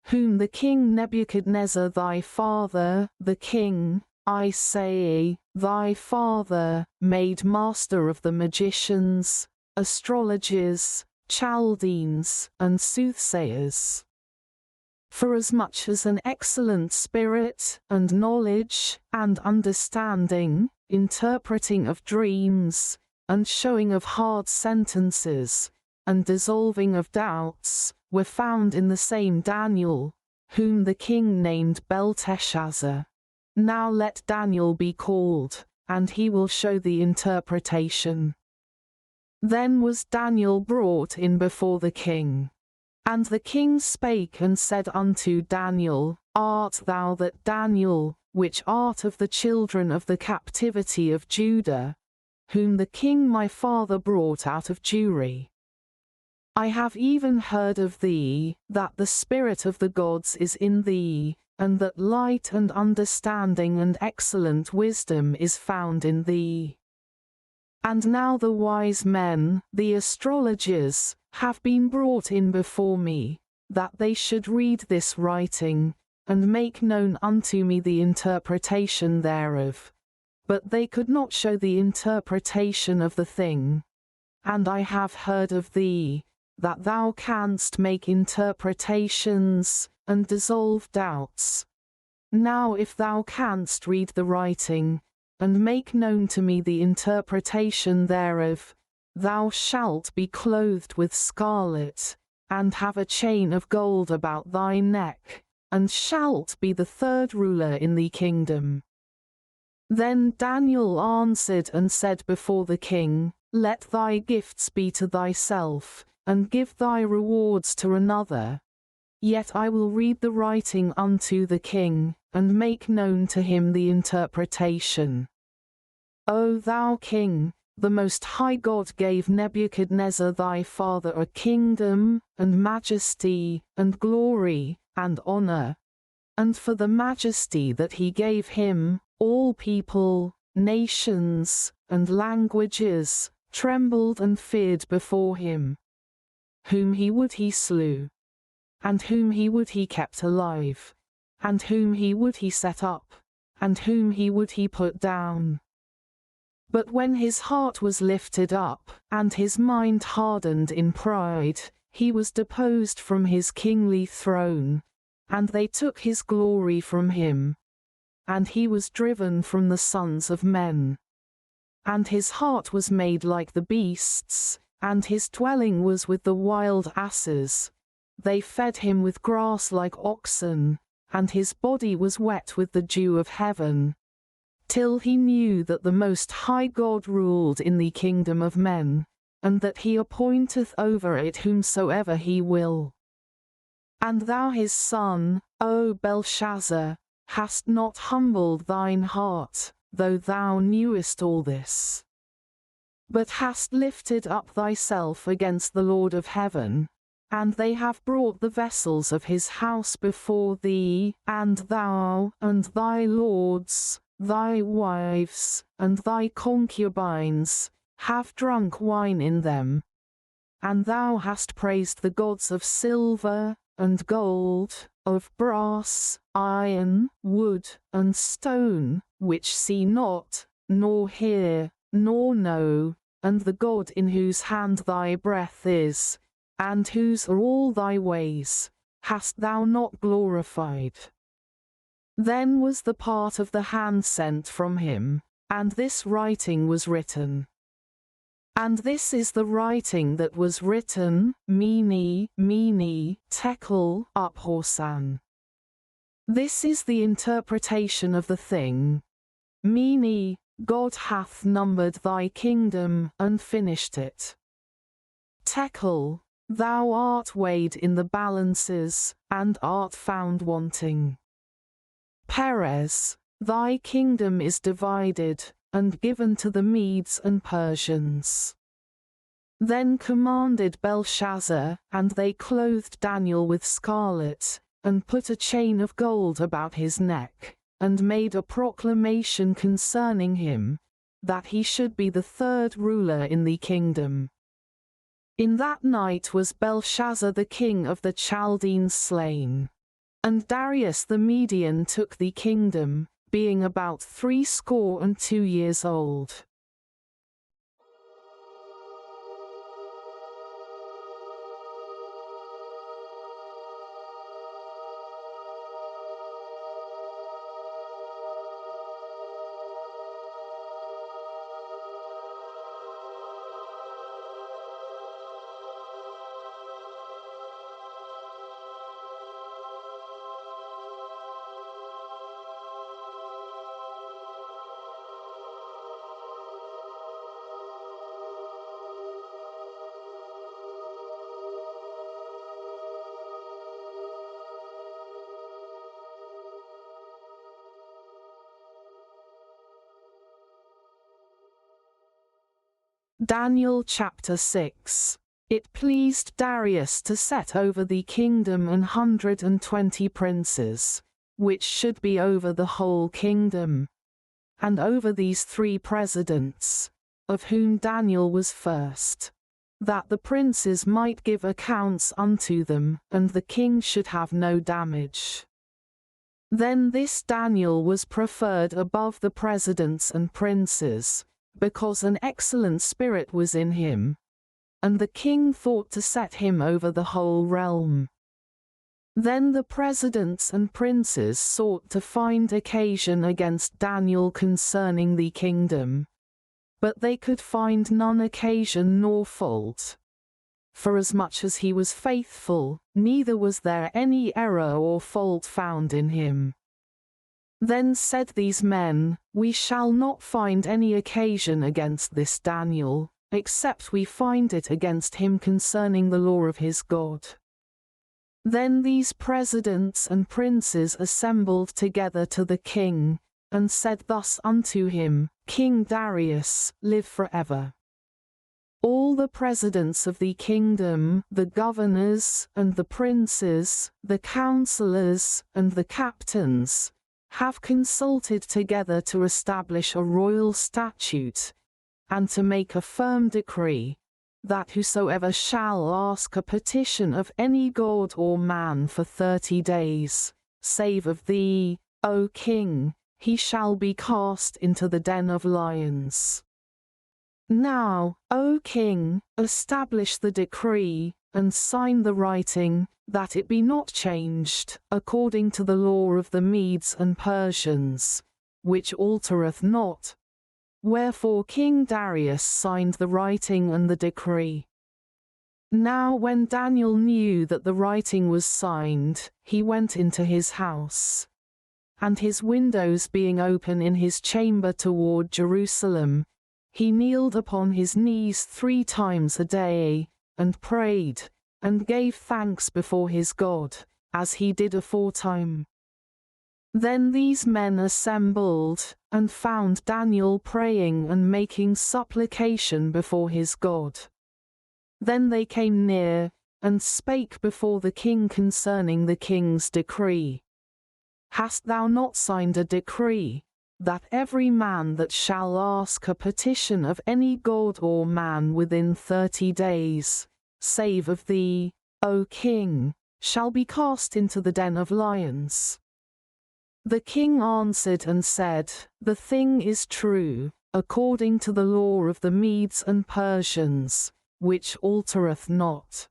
Whom the king Nebuchadnezzar thy father, the king, I say, thy father, made master of the magicians, astrologers, Chaldeans, and soothsayers. Forasmuch as an excellent spirit, and knowledge, and understanding, interpreting of dreams, and showing of hard sentences, and dissolving of doubts, were found in the same Daniel, whom the king named Belteshazzar. Now let Daniel be called, and he will show the interpretation. Then was Daniel brought in before the king. And the king spake and said unto Daniel, Art thou that Daniel, which art of the children of the captivity of Judah, whom the king my father brought out of Jewry? I have even heard of thee, that the spirit of the gods is in thee, and that light and understanding and excellent wisdom is found in thee. And now the wise men, the astrologers, have been brought in before me, that they should read this writing, and make known unto me the interpretation thereof. But they could not show the interpretation of the thing. And I have heard of thee, that thou canst make interpretations, and dissolve doubts. Now if thou canst read the writing, and make known to me the interpretation thereof, thou shalt be clothed with scarlet, and have a chain of gold about thy neck, and shalt be the third ruler in the kingdom. Then Daniel answered and said before the king, Let thy gifts be to thyself, and give thy rewards to another. Yet I will read the writing unto the king, and make known to him the interpretation. O thou king, the Most High God gave Nebuchadnezzar thy father a kingdom, and majesty, and glory, and honor. And for the majesty that he gave him, all people, nations, and languages, trembled and feared before him. Whom he would he slew, and whom he would he kept alive, and whom he would he set up, and whom he would he put down. But when his heart was lifted up, and his mind hardened in pride, he was deposed from his kingly throne, and they took his glory from him, and he was driven from the sons of men. and his heart was made like the beasts, and his dwelling was with the wild asses. They fed him with grass like oxen, and his body was wet with the dew of heaven, till he knew that the Most High God ruled in the kingdom of men, and that he appointeth over it whomsoever he will. And thou his son, O Belshazzar, hast not humbled thine heart, though thou knewest all this, but hast lifted up thyself against the Lord of heaven, and they have brought the vessels of his house before thee, and thou, and thy lords, thy wives, and thy concubines, have drunk wine in them. And thou hast praised the gods of silver, and gold, of brass, iron, wood, and stone, which see not, nor hear, nor know, and the God in whose hand thy breath is, and whose are all thy ways, hast thou not glorified. Then was the part of the hand sent from him, and this writing was written. And this is the writing that was written, Mene, Mene, Tekel, Uphorsan. This is the interpretation of the thing. Mene, God hath numbered thy kingdom, and finished it. Tekel, thou art weighed in the balances, and art found wanting. Peres, thy kingdom is divided, and given to the Medes and Persians. Then commanded Belshazzar, and they clothed Daniel with scarlet, and put a chain of gold about his neck, and made a proclamation concerning him, that he should be the third ruler in the kingdom. In that night was Belshazzar the king of the Chaldeans slain. And Darius the Median took the kingdom, being about 62 years old. Daniel chapter 6. It pleased Darius to set over the kingdom 120 princes, which should be over the whole kingdom, and over these 3 presidents, of whom Daniel was first, that the princes might give accounts unto them, and the king should have no damage. Then this Daniel was preferred above the presidents and princes, because an excellent spirit was in him, and the king thought to set him over the whole realm. Then the presidents and princes sought to find occasion against Daniel concerning the kingdom, but they could find none occasion nor fault. Forasmuch as he was faithful, neither was there any error or fault found in him. Then said these men, We shall not find any occasion against this Daniel, except we find it against him concerning the law of his God. Then these presidents and princes assembled together to the king, and said thus unto him, King Darius, live forever. All the presidents of the kingdom, the governors, and the princes, the counselors, and the captains, have consulted together to establish a royal statute, and to make a firm decree, that whosoever shall ask a petition of any god or man for 30 days, save of thee, O king, he shall be cast into the den of lions. Now, O king, establish the decree, and sign the writing, that it be not changed, according to the law of the Medes and Persians, which altereth not, Wherefore King Darius signed the writing and the decree. Now when Daniel knew that the writing was signed, he went into his house. And his windows being open in his chamber toward Jerusalem, he kneeled upon his knees 3 times a day, and prayed, and gave thanks before his God, as he did aforetime. Then these men assembled, and found Daniel praying and making supplication before his God. Then they came near, and spake before the king concerning the king's decree. Hast thou not signed a decree, that every man that shall ask a petition of any god or man within 30 days, save of thee, O king, shall be cast into the den of lions? The king answered and said, The thing is true, according to the law of the Medes and Persians, which altereth not.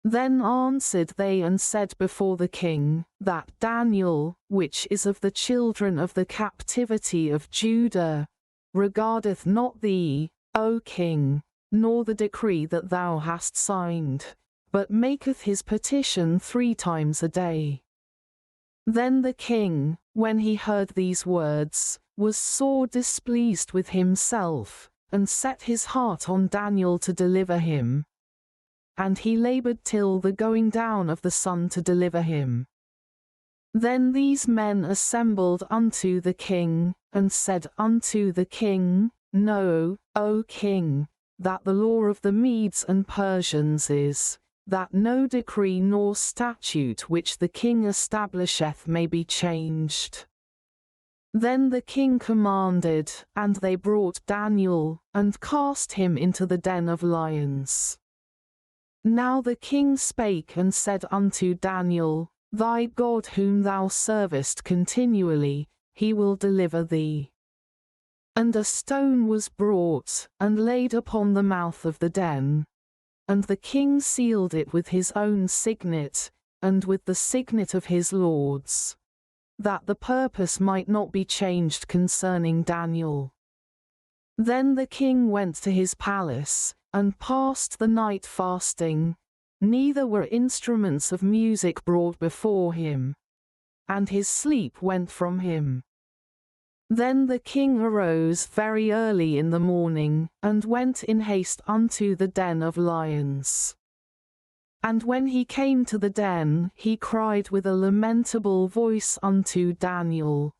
Then answered they and said before the king, that Daniel, which is of the children of the captivity of Judah, regardeth not thee, O king, nor the decree that thou hast signed, but maketh his petition 3 times a day. Then the king, when he heard these words, was sore displeased with himself, and set his heart on Daniel to deliver him. And he labored till the going down of the sun to deliver him. Then these men assembled unto the king, and said unto the king, Know, O king, that the law of the Medes and Persians is, that no decree nor statute which the king establisheth may be changed. Then the king commanded, and they brought Daniel, and cast him into the den of lions. Now the king spake and said unto Daniel, Thy God whom thou servest continually, he will deliver thee. And a stone was brought, and laid upon the mouth of the den. And the king sealed it with his own signet, and with the signet of his lords, that the purpose might not be changed concerning Daniel. Then the king went to his palace, and passed the night fasting, neither were instruments of music brought before him, and his sleep went from him. Then the king arose very early in the morning, and went in haste unto the den of lions. And when he came to the den, he cried with a lamentable voice unto Daniel.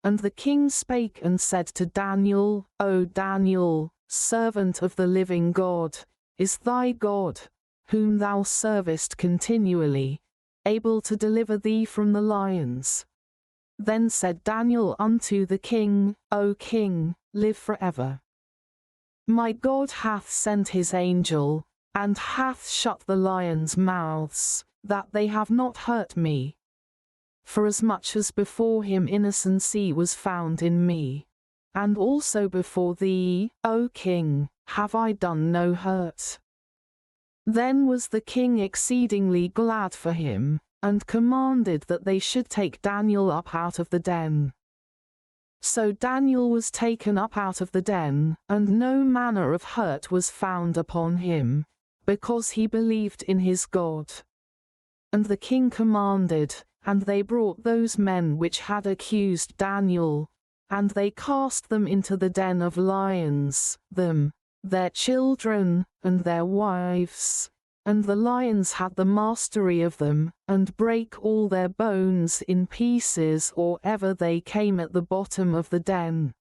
And the king spake and said to Daniel, O Daniel, servant of the living God, is thy God, whom thou servest continually, able to deliver thee from the lions? Then said Daniel unto the king, O king, live forever. My God hath sent his angel, and hath shut the lions' mouths, that they have not hurt me. Forasmuch as before him innocency was found in me, and also before thee, O king, have I done no hurt. Then was the king exceedingly glad for him, and commanded that they should take Daniel up out of the den. So Daniel was taken up out of the den, and no manner of hurt was found upon him, because he believed in his God. And the king commanded, and they brought those men which had accused Daniel, and they cast them into the den of lions, them, their children, and their wives. And the lions had the mastery of them, and brake all their bones in pieces or ever they came at the bottom of the den.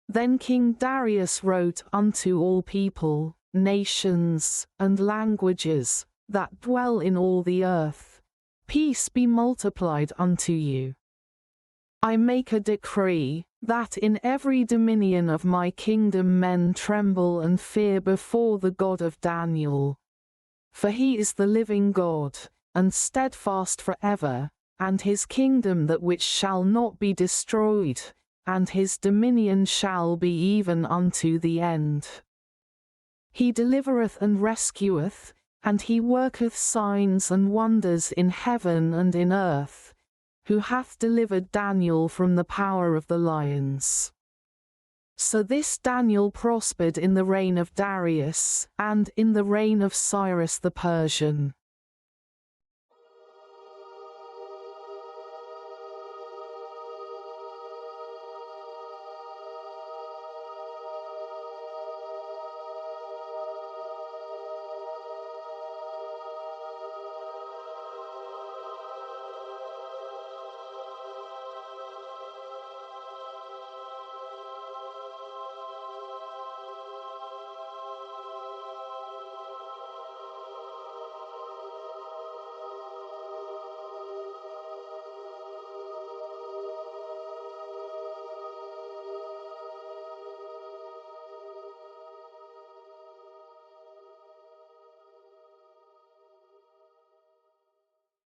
Then King Darius wrote unto all people, nations, and languages, that dwell in all the earth, Peace be multiplied unto you. I make a decree, that in every dominion of my kingdom men tremble and fear before the God of Daniel. For he is the living God, and steadfast forever, and his kingdom that which shall not be destroyed, and his dominion shall be even unto the end. He delivereth and rescueth, and he worketh signs and wonders in heaven and in earth, who hath delivered Daniel from the power of the lions. So this Daniel prospered in the reign of Darius, and in the reign of Cyrus the Persian.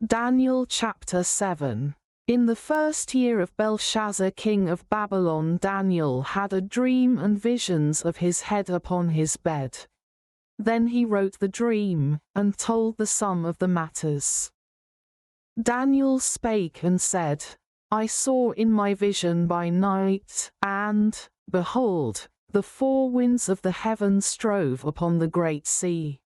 Daniel chapter 7. In the first year of Belshazzar king of Babylon, Daniel had a dream and visions of his head upon his bed. Then he wrote the dream, and told the sum of the matters. Daniel spake and said, I saw in my vision by night, and, behold, the four winds of the heaven strove upon the great sea.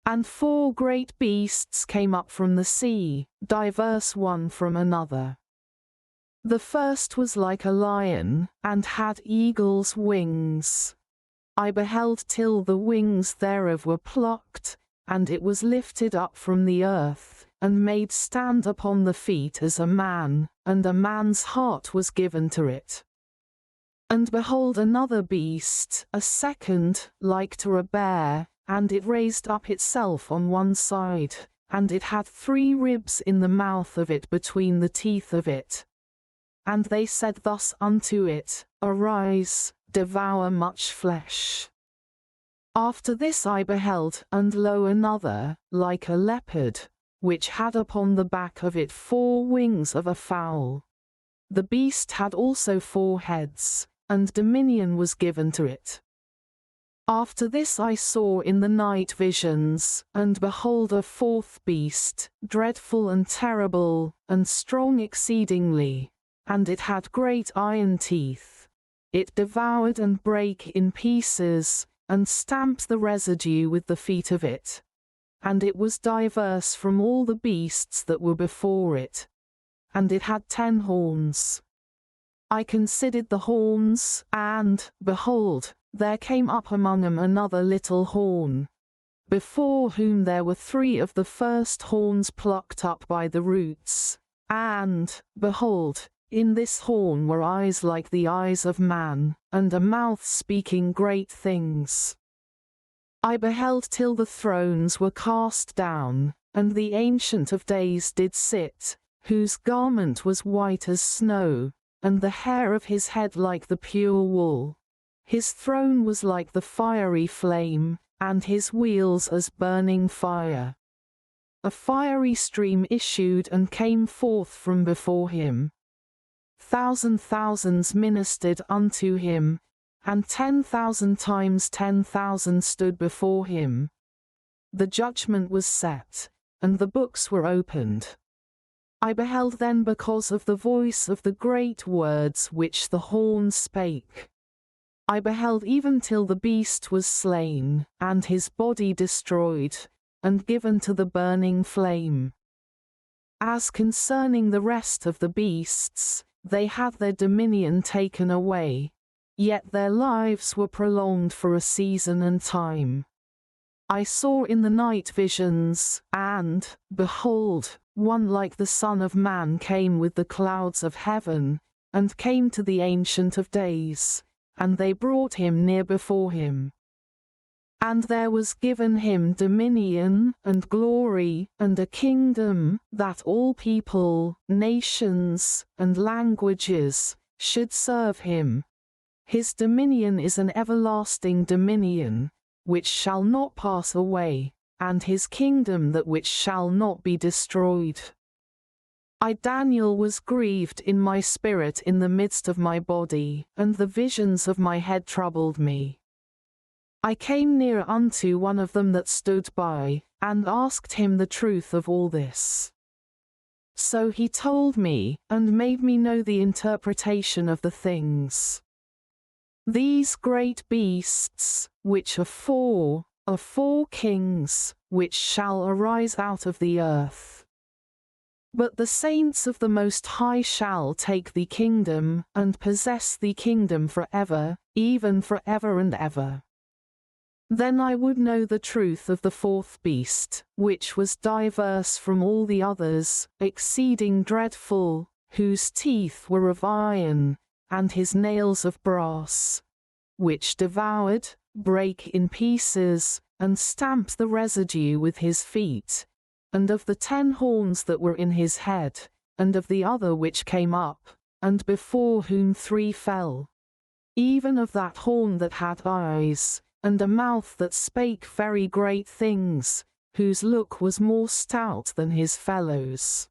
And four great beasts came up from the sea, diverse one from another. The first was like a lion, and had eagle's wings. I beheld till the wings thereof were plucked, and it was lifted up from the earth, and made stand upon the feet as a man, and a man's heart was given to it. And behold another beast, a second, like to a bear, and it raised up itself on one side, and it had 3 ribs in the mouth of it between the teeth of it. And they said thus unto it, Arise, devour much flesh. After this I beheld, and lo another, like a leopard, which had upon the back of it 4 wings of a fowl. The beast had also 4 heads, and dominion was given to it. After this I saw in the night visions, and behold a 4th beast, dreadful and terrible, and strong exceedingly, and it had great iron teeth. It devoured and brake in pieces, and stamped the residue with the feet of it. And it was diverse from all the beasts that were before it. And it had 10 horns. I considered the horns, and, behold, there came up among them another little horn, before whom there were 3 of the first horns plucked up by the roots, and, behold, in this horn were eyes like the eyes of man, and a mouth speaking great things. I beheld till the thrones were cast down, and the Ancient of Days did sit, whose garment was white as snow, and the hair of his head like the pure wool. His throne was like the fiery flame, and his wheels as burning fire. A fiery stream issued and came forth from before him. Thousands ministered unto him, and 10,000 times 10,000 stood before him. The judgment was set, and the books were opened. I beheld then because of the voice of the great words which the horn spake. I beheld even till the beast was slain, and his body destroyed, and given to the burning flame. As concerning the rest of the beasts, they had their dominion taken away, yet their lives were prolonged for a season and time. I saw in the night visions, and, behold, one like the Son of Man came with the clouds of heaven, and came to the Ancient of Days, and they brought him near before him. And there was given him dominion, and glory, and a kingdom, that all people, nations, and languages, should serve him. His dominion is an everlasting dominion, which shall not pass away, and his kingdom that which shall not be destroyed. I, Daniel, was grieved in my spirit in the midst of my body, and the visions of my head troubled me. I came near unto one of them that stood by, and asked him the truth of all this. So he told me, and made me know the interpretation of the things. These great beasts, which are four kings, which shall arise out of the earth. But the saints of the Most High shall take the kingdom, and possess the kingdom forever, even forever and ever. Then I would know the truth of the fourth beast, which was diverse from all the others, exceeding dreadful, whose teeth were of iron, and his nails of brass, which devoured, brake in pieces, and stamped the residue with his feet, and of the 10 horns that were in his head, and of the other which came up, and before whom 3 fell, even of that horn that had eyes, and a mouth that spake very great things, whose look was more stout than his fellows.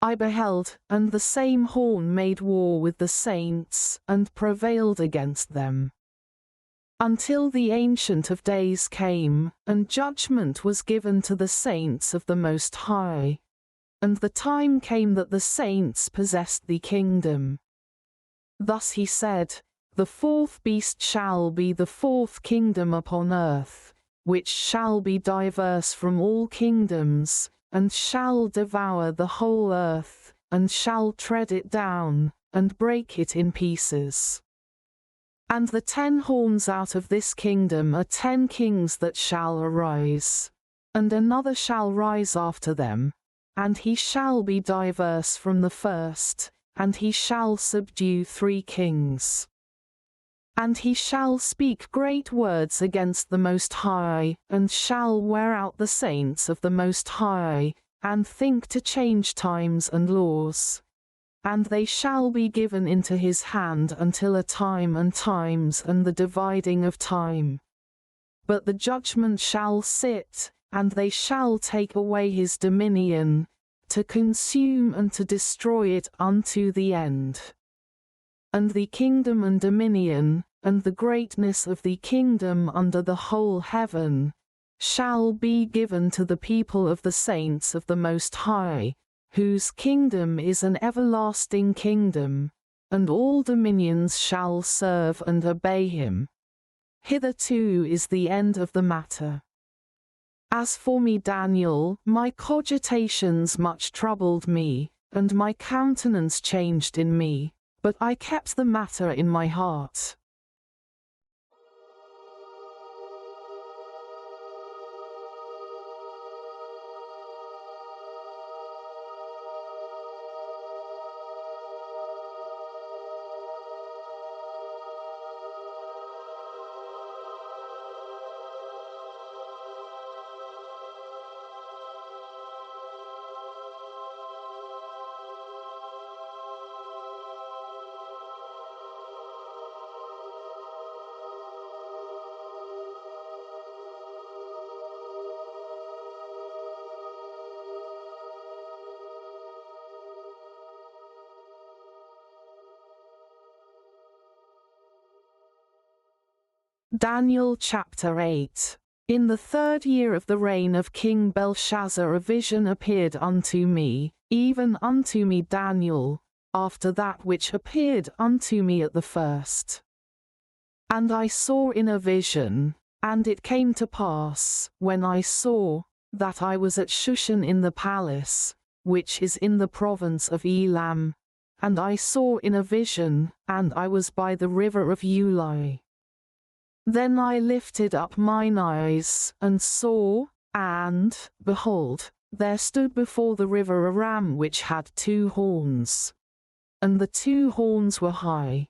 I beheld, and the same horn made war with the saints, and prevailed against them, until the Ancient of Days came, and judgment was given to the saints of the Most High. And the time came that the saints possessed the kingdom. Thus he said, the fourth beast shall be the 4th kingdom upon earth, which shall be diverse from all kingdoms, and shall devour the whole earth, and shall tread it down, and break it in pieces. And the 10 horns out of this kingdom are 10 kings that shall arise, and another shall rise after them, and he shall be diverse from the first, and he shall subdue 3 kings. And he shall speak great words against the Most High, and shall wear out the saints of the Most High, and think to change times and laws. And they shall be given into his hand until a time and times and the dividing of time. But the judgment shall sit, and they shall take away his dominion, to consume and to destroy it unto the end. And the kingdom and dominion, and the greatness of the kingdom under the whole heaven, shall be given to the people of the saints of the Most High, whose kingdom is an everlasting kingdom, and all dominions shall serve and obey him. Hitherto is the end of the matter. As for me, Daniel, my cogitations much troubled me, and my countenance changed in me, but I kept the matter in my heart. Daniel chapter 8. In the 3rd year of the reign of King Belshazzar a vision appeared unto me, even unto me Daniel, after that which appeared unto me at the first. And I saw in a vision, and it came to pass, when I saw, that I was at Shushan in the palace, which is in the province of Elam, and I saw in a vision, and I was by the river of Ulai. Then I lifted up mine eyes, and saw, and, behold, there stood before the river a ram which had 2 horns. And the 2 horns were high,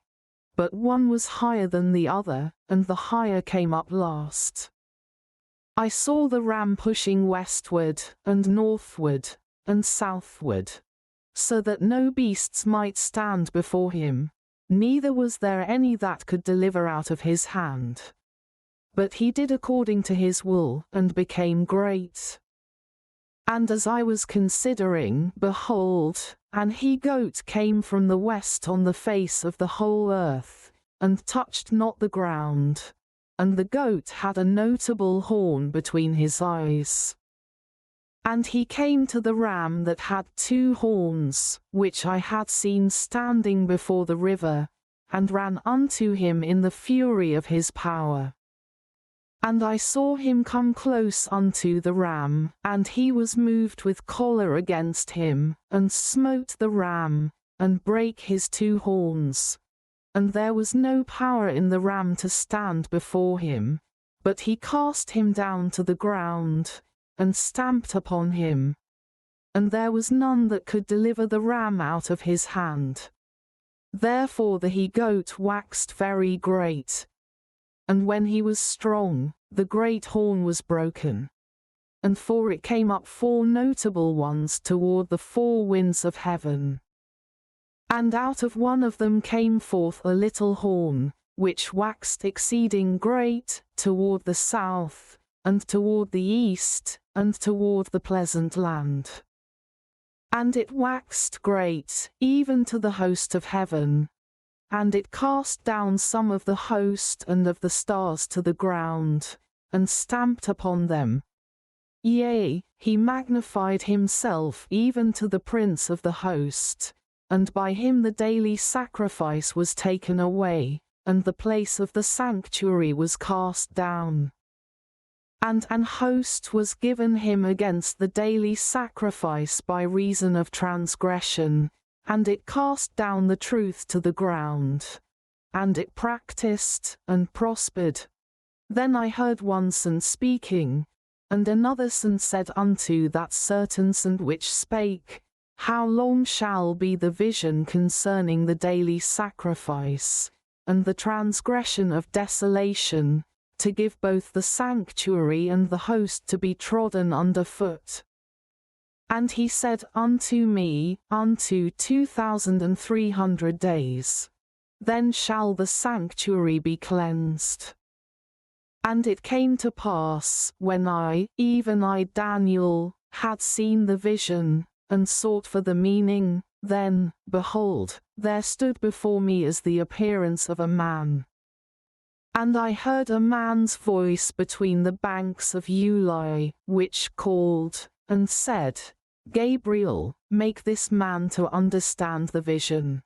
but one was higher than the other, and the higher came up last. I saw the ram pushing westward, and northward, and southward, so that no beasts might stand before him, neither was there any that could deliver out of his hand. But he did according to his will, and became great. And as I was considering, behold, an he-goat came from the west on the face of the whole earth, and touched not the ground, and the goat had a notable horn between his eyes. And he came to the ram that had 2 horns, which I had seen standing before the river, and ran unto him in the fury of his power. And I saw him come close unto the ram, and he was moved with choler against him, and smote the ram, and brake his two horns. And there was no power in the ram to stand before him, but he cast him down to the ground, and stamped upon him. And there was none that could deliver the ram out of his hand. Therefore the he-goat waxed very great. And when he was strong, the great horn was broken. And for it came up 4 notable ones toward the 4 winds of heaven. And out of one of them came forth a little horn, which waxed exceeding great, toward the south, and toward the east, and toward the pleasant land. And it waxed great, even to the host of heaven. And it cast down some of the host and of the stars to the ground, and stamped upon them. Yea, he magnified himself even to the prince of the host, and by him the daily sacrifice was taken away, and the place of the sanctuary was cast down. And an host was given him against the daily sacrifice by reason of transgression, and it cast down the truth to the ground. And it practiced, and prospered. Then I heard one son speaking, and another son said unto that certain son which spake, How long shall be the vision concerning the daily sacrifice, and the transgression of desolation, to give both the sanctuary and the host to be trodden under foot? And he said unto me, Unto 2,300 days. Then shall the sanctuary be cleansed. And it came to pass, when I, even I Daniel, had seen the vision, and sought for the meaning, then, behold, there stood before me as the appearance of a man. And I heard a man's voice between the banks of Ulai, which called, and said, Gabriel, make this man to understand the vision.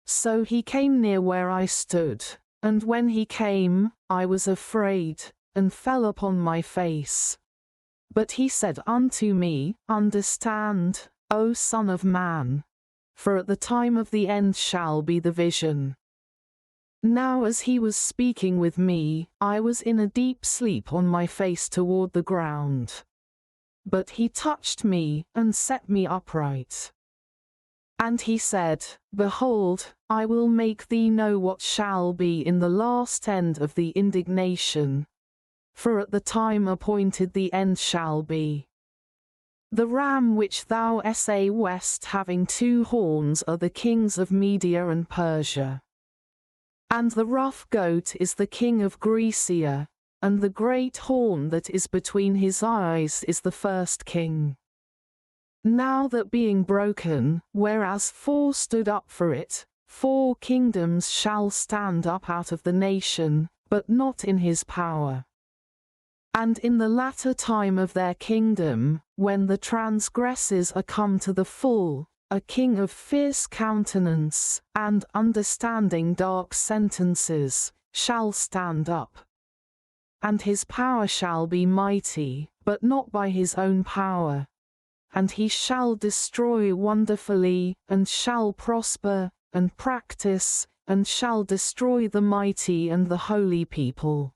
So he came near where I stood, and when he came, I was afraid, and fell upon my face. But he said unto me, Understand, O Son of Man, for at the time of the end shall be the vision. Now as he was speaking with me, I was in a deep sleep on my face toward the ground. But he touched me, and set me upright. And he said, Behold, I will make thee know what shall be in the last end of the indignation. For at the time appointed the end shall be. The ram which thou sawest having 2 horns are the kings of Media and Persia. And the rough goat is the king of Grecia, and the great horn that is between his eyes is the first king. Now that being broken, whereas 4 stood up for it, 4 kingdoms shall stand up out of the nation, but not in his power. And in the latter time of their kingdom, when the transgressors are come to the full, a king of fierce countenance, and understanding dark sentences, shall stand up. And his power shall be mighty, but not by his own power. And he shall destroy wonderfully, and shall prosper, and practice, and shall destroy the mighty and the holy people.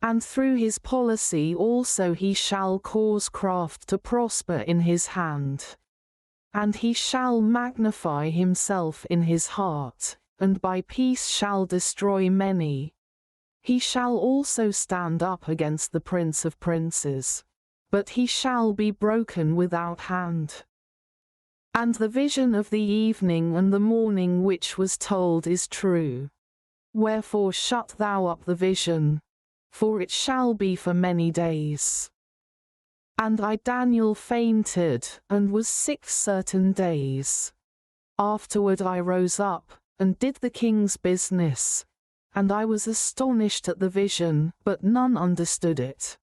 And through his policy also he shall cause craft to prosper in his hand. And he shall magnify himself in his heart, and by peace shall destroy many. He shall also stand up against the prince of princes, but he shall be broken without hand. And the vision of the evening and the morning which was told is true. Wherefore shut thou up the vision, for it shall be for many days. And I Daniel fainted, and was sick certain days. Afterward I rose up, and did the king's business, and I was astonished at the vision, but none understood it.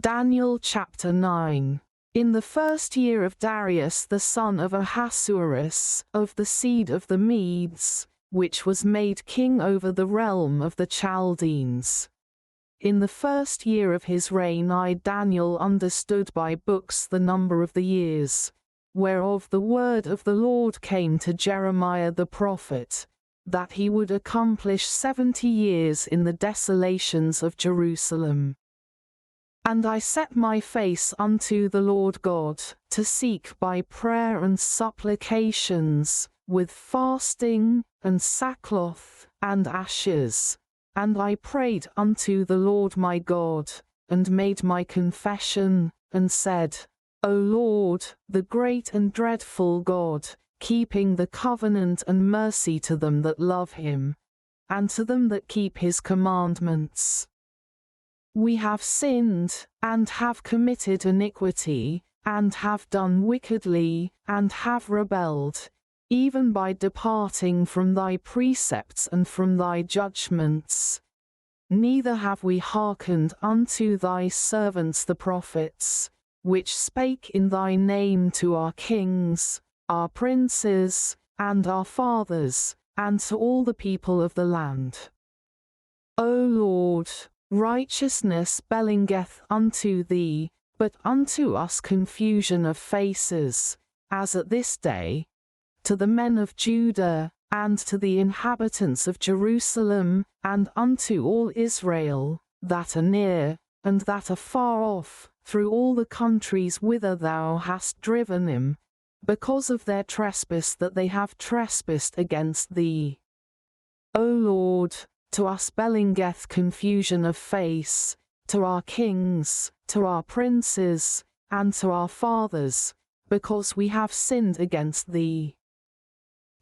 Daniel chapter 9. In the first year of Darius the son of Ahasuerus, of the seed of the Medes, which was made king over the realm of the Chaldeans. In the first year of his reign I Daniel understood by books the number of the years, whereof the word of the Lord came to Jeremiah the prophet, that he would accomplish 70 years in the desolations of Jerusalem. And I set my face unto the Lord God, to seek by prayer and supplications, with fasting, and sackcloth, and ashes. And I prayed unto the Lord my God, and made my confession, and said, O Lord, the great and dreadful God, keeping the covenant and mercy to them that love him, and to them that keep his commandments. We have sinned, and have committed iniquity, and have done wickedly, and have rebelled, even by departing from thy precepts and from thy judgments. Neither have we hearkened unto thy servants the prophets, which spake in thy name to our kings, our princes, and our fathers, and to all the people of the land. O Lord, righteousness belongeth unto thee, but unto us confusion of faces, as at this day, to the men of Judah, and to the inhabitants of Jerusalem, and unto all Israel, that are near, and that are far off, through all the countries whither thou hast driven them, because of their trespass that they have trespassed against thee. O Lord, to us belongeth confusion of face, to our kings, to our princes, and to our fathers, because we have sinned against thee.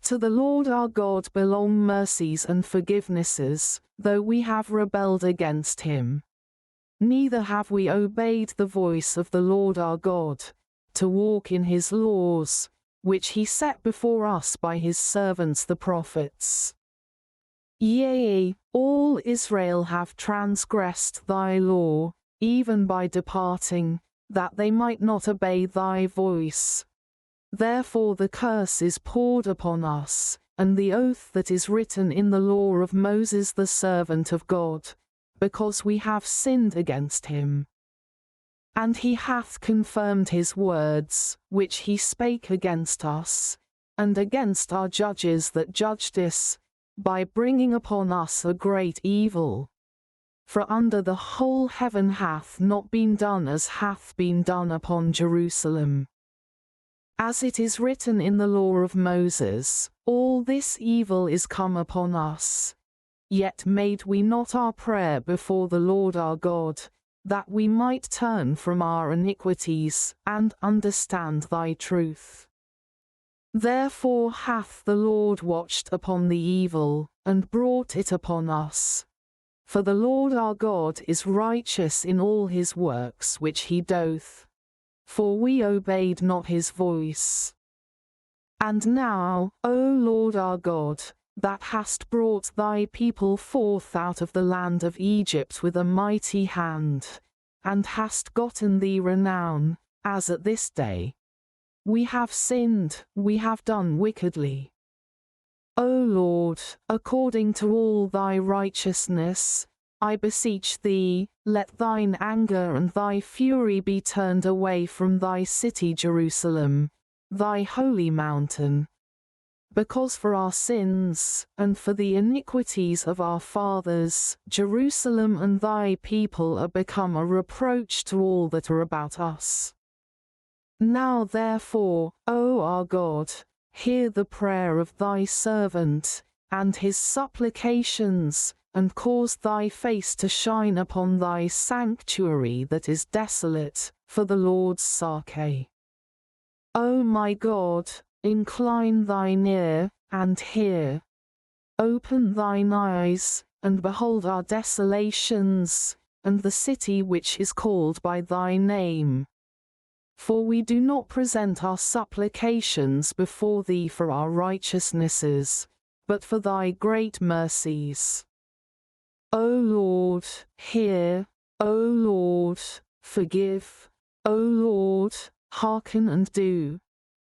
To the Lord our God belong mercies and forgivenesses, though we have rebelled against him. Neither have we obeyed the voice of the Lord our God, to walk in his laws, which he set before us by his servants the prophets. Yea, all Israel have transgressed thy law, even by departing, that they might not obey thy voice. Therefore the curse is poured upon us, and the oath that is written in the law of Moses the servant of God, because we have sinned against him. And he hath confirmed his words, which he spake against us, and against our judges that judged us, by bringing upon us a great evil. For under the whole heaven hath not been done as hath been done upon Jerusalem. As it is written in the law of Moses, all this evil is come upon us. Yet made we not our prayer before the Lord our God, that we might turn from our iniquities, and understand thy truth. Therefore hath the Lord watched upon the evil, and brought it upon us. For the Lord our God is righteous in all his works which he doth. For we obeyed not his voice. And now, O Lord our God, that hast brought thy people forth out of the land of Egypt with a mighty hand, and hast gotten thee renown, as at this day, we have sinned, we have done wickedly. O Lord, according to all thy righteousness, I beseech thee, let thine anger and thy fury be turned away from thy city Jerusalem, thy holy mountain. Because for our sins, and for the iniquities of our fathers, Jerusalem and thy people are become a reproach to all that are about us. Now therefore, O our God, hear the prayer of thy servant, and his supplications, and cause thy face to shine upon thy sanctuary that is desolate, for the Lord's sake. O my God, incline thine ear, and hear. Open thine eyes, and behold our desolations, and the city which is called by thy name. For we do not present our supplications before thee for our righteousnesses, but for thy great mercies. O Lord, hear, O Lord, Forgive, O Lord, hearken and do.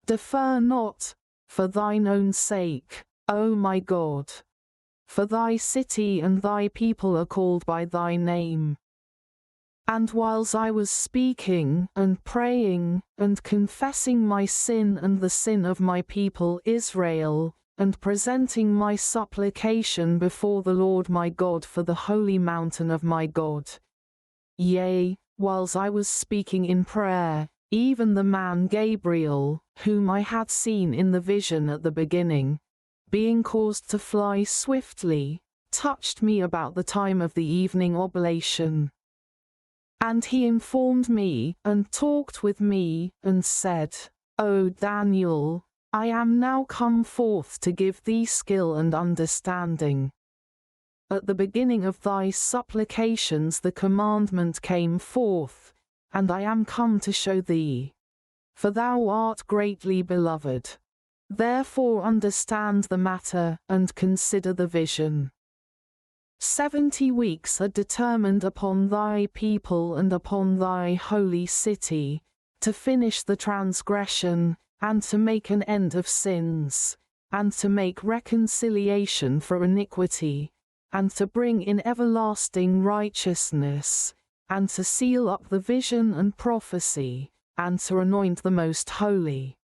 Defer not, for thine own sake, O my God. For thy city and thy people are called by thy name. And whiles I was speaking and praying and confessing my sin and the sin of my people Israel, and presenting my supplication before the Lord my God for the holy mountain of my God. Yea, whiles I was speaking in prayer, even the man Gabriel, whom I had seen in the vision at the beginning, being caused to fly swiftly, touched me about the time of the evening oblation. And he informed me, and talked with me, and said, O Daniel, I am now come forth to give thee skill and understanding. At the beginning of thy supplications the commandment came forth, and I am come to show thee. For thou art greatly beloved. Therefore understand the matter, and consider the vision. 70 weeks are determined upon thy people and upon thy holy city, to finish the transgression, and to make an end of sins, and to make reconciliation for iniquity, and to bring in everlasting righteousness, and to seal up the vision and prophecy, and to anoint the most holy.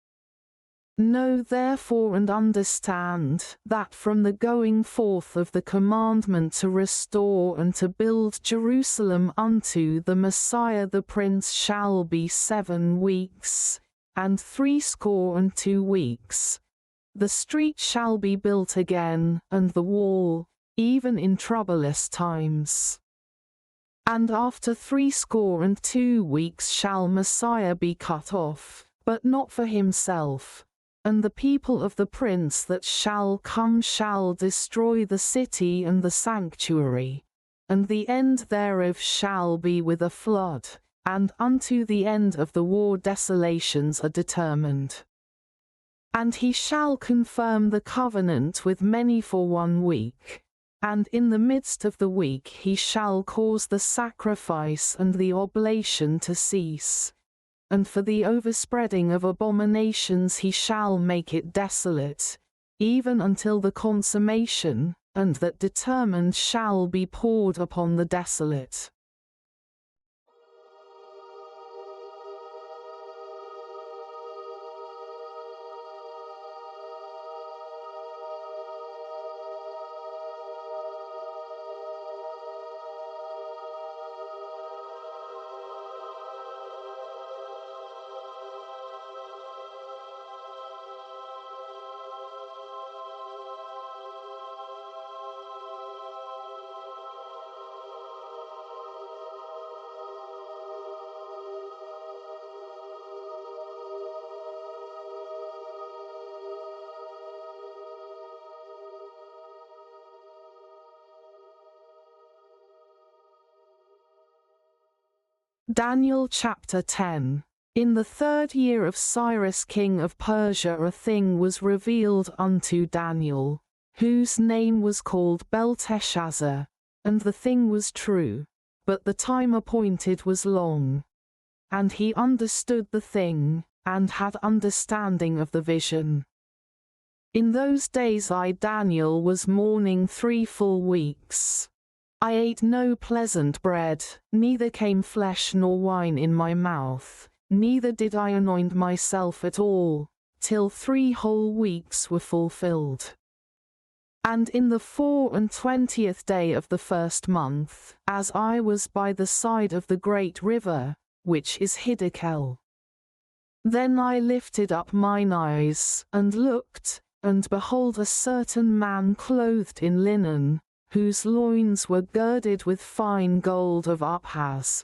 Know therefore and understand, that from the going forth of the commandment to restore and to build Jerusalem unto the Messiah the Prince shall be 7 weeks, and 62 weeks. The street shall be built again, and the wall, even in troublous times. And after 62 weeks shall Messiah be cut off, but not for himself. And the people of the prince that shall come shall destroy the city and the sanctuary, and the end thereof shall be with a flood, and unto the end of the war desolations are determined. And he shall confirm the covenant with many for 1 week, and in the midst of the week he shall cause the sacrifice and the oblation to cease. And for the overspreading of abominations he shall make it desolate, even until the consummation, and that determined shall be poured upon the desolate. Daniel chapter 10. In the 3rd year of Cyrus king of Persia a thing was revealed unto Daniel, whose name was called Belteshazzar, and the thing was true, but the time appointed was long. And he understood the thing, and had understanding of the vision. In those days I Daniel was mourning 3 full weeks. I ate no pleasant bread, neither came flesh nor wine in my mouth, neither did I anoint myself at all, till 3 whole weeks were fulfilled. And in the 24th day of the 1st month, as I was by the side of the great river, which is Hiddekel, then I lifted up mine eyes, and looked, and behold a certain man clothed in linen, whose loins were girded with fine gold of Uphaz.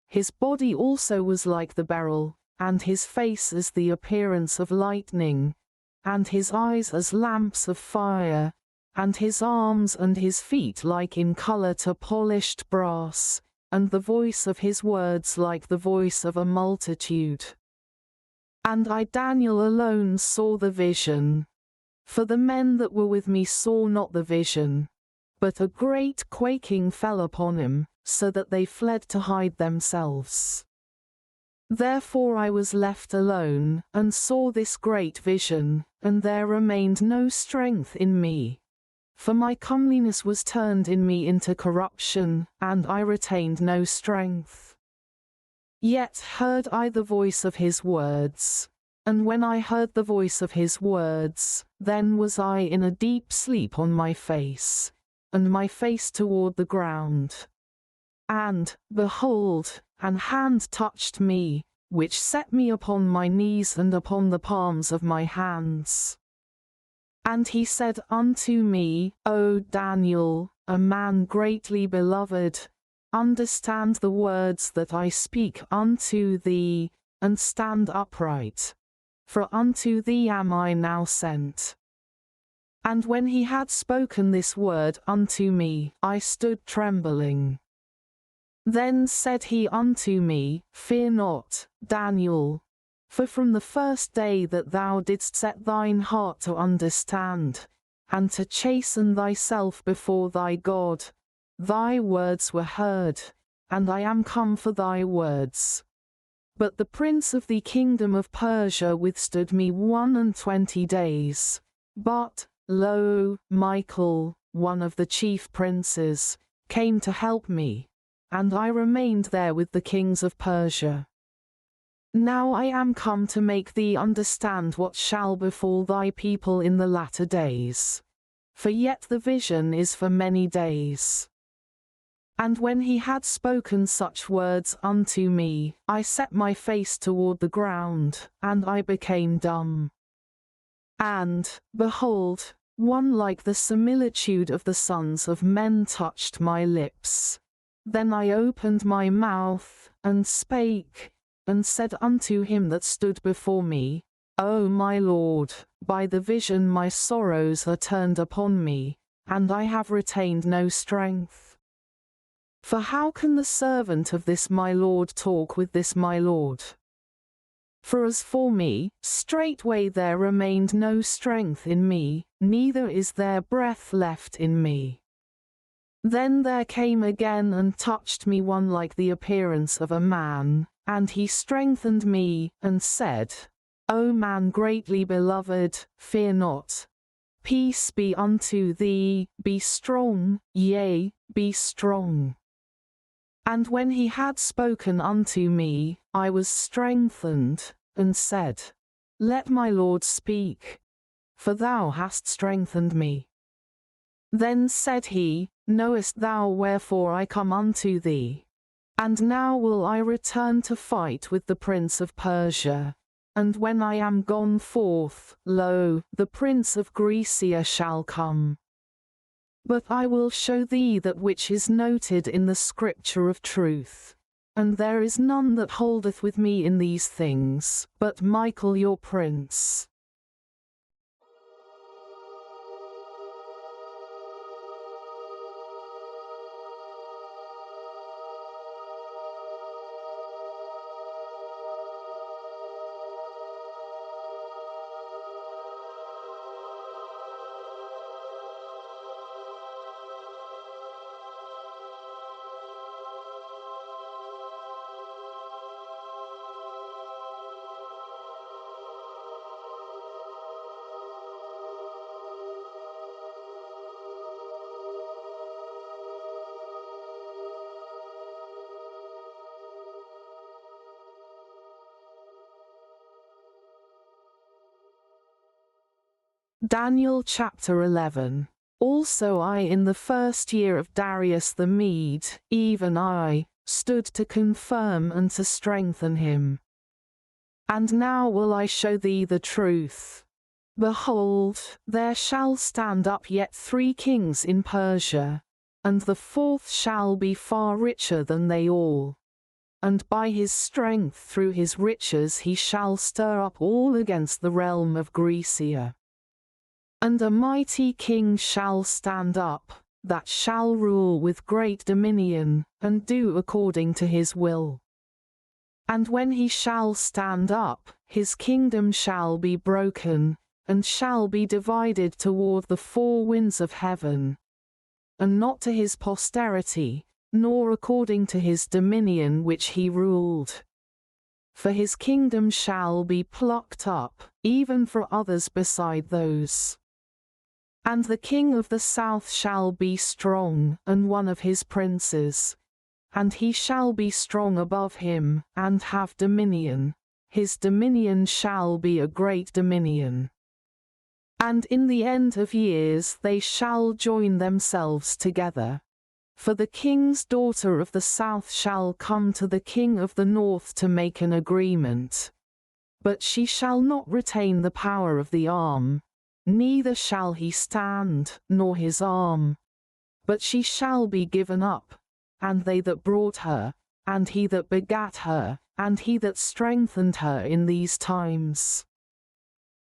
His body also was like the beryl, and his face as the appearance of lightning, and his eyes as lamps of fire, and his arms and his feet like in color to polished brass, and the voice of his words like the voice of a multitude. And I Daniel alone saw the vision. For the men that were with me saw not the vision, but a great quaking fell upon him, so that they fled to hide themselves. Therefore I was left alone, and saw this great vision, and there remained no strength in me. For my comeliness was turned in me into corruption, and I retained no strength. Yet heard I the voice of his words. And when I heard the voice of his words, then was I in a deep sleep on my face, and my face toward the ground. And, behold, an hand touched me, which set me upon my knees and upon the palms of my hands. And he said unto me, O Daniel, a man greatly beloved, understand the words that I speak unto thee, and stand upright. For unto thee am I now sent. And when he had spoken this word unto me, I stood trembling. Then said he unto me, Fear not, Daniel, for from the first day that thou didst set thine heart to understand, and to chasten thyself before thy God, thy words were heard, and I am come for thy words. But the prince of the kingdom of Persia withstood me 21 days. But, lo, Michael, one of the chief princes, came to help me, and I remained there with the kings of Persia. Now I am come to make thee understand what shall befall thy people in the latter days. For yet the vision is for many days. And when he had spoken such words unto me, I set my face toward the ground, and I became dumb. And, behold, one like the similitude of the sons of men touched my lips. Then I opened my mouth, and spake, and said unto him that stood before me, O my Lord, by the vision my sorrows are turned upon me, and I have retained no strength. For how can the servant of this my Lord talk with this my Lord? For as for me, straightway there remained no strength in me, neither is there breath left in me. Then there came again and touched me one like the appearance of a man, and he strengthened me, and said, O man greatly beloved, fear not. Peace be unto thee, be strong, yea, be strong. And when he had spoken unto me, I was strengthened, and said, Let my Lord speak, for thou hast strengthened me. Then said he, Knowest thou wherefore I come unto thee? And now will I return to fight with the prince of Persia. And when I am gone forth, lo, the prince of Grecia shall come. But I will show thee that which is noted in the scripture of truth. And there is none that holdeth with me in these things, but Michael your prince. Daniel chapter 11. Also I in the first year of Darius the Mede, even I, stood to confirm and to strengthen him. And now will I show thee the truth. Behold, there shall stand up yet 3 kings in Persia, and the 4th shall be far richer than they all. And by his strength through his riches he shall stir up all against the realm of Grecia. And a mighty king shall stand up, that shall rule with great dominion, and do according to his will. And when he shall stand up, his kingdom shall be broken, and shall be divided toward the 4 winds of heaven. And not to his posterity, nor according to his dominion which he ruled. For his kingdom shall be plucked up, even for others beside those. And the king of the south shall be strong, and one of his princes. And he shall be strong above him, and have dominion. His dominion shall be a great dominion. And in the end of years they shall join themselves together. For the king's daughter of the south shall come to the king of the north to make an agreement. But she shall not retain the power of the arm, neither shall he stand, nor his arm. But she shall be given up, and they that brought her, and he that begat her, and he that strengthened her in these times.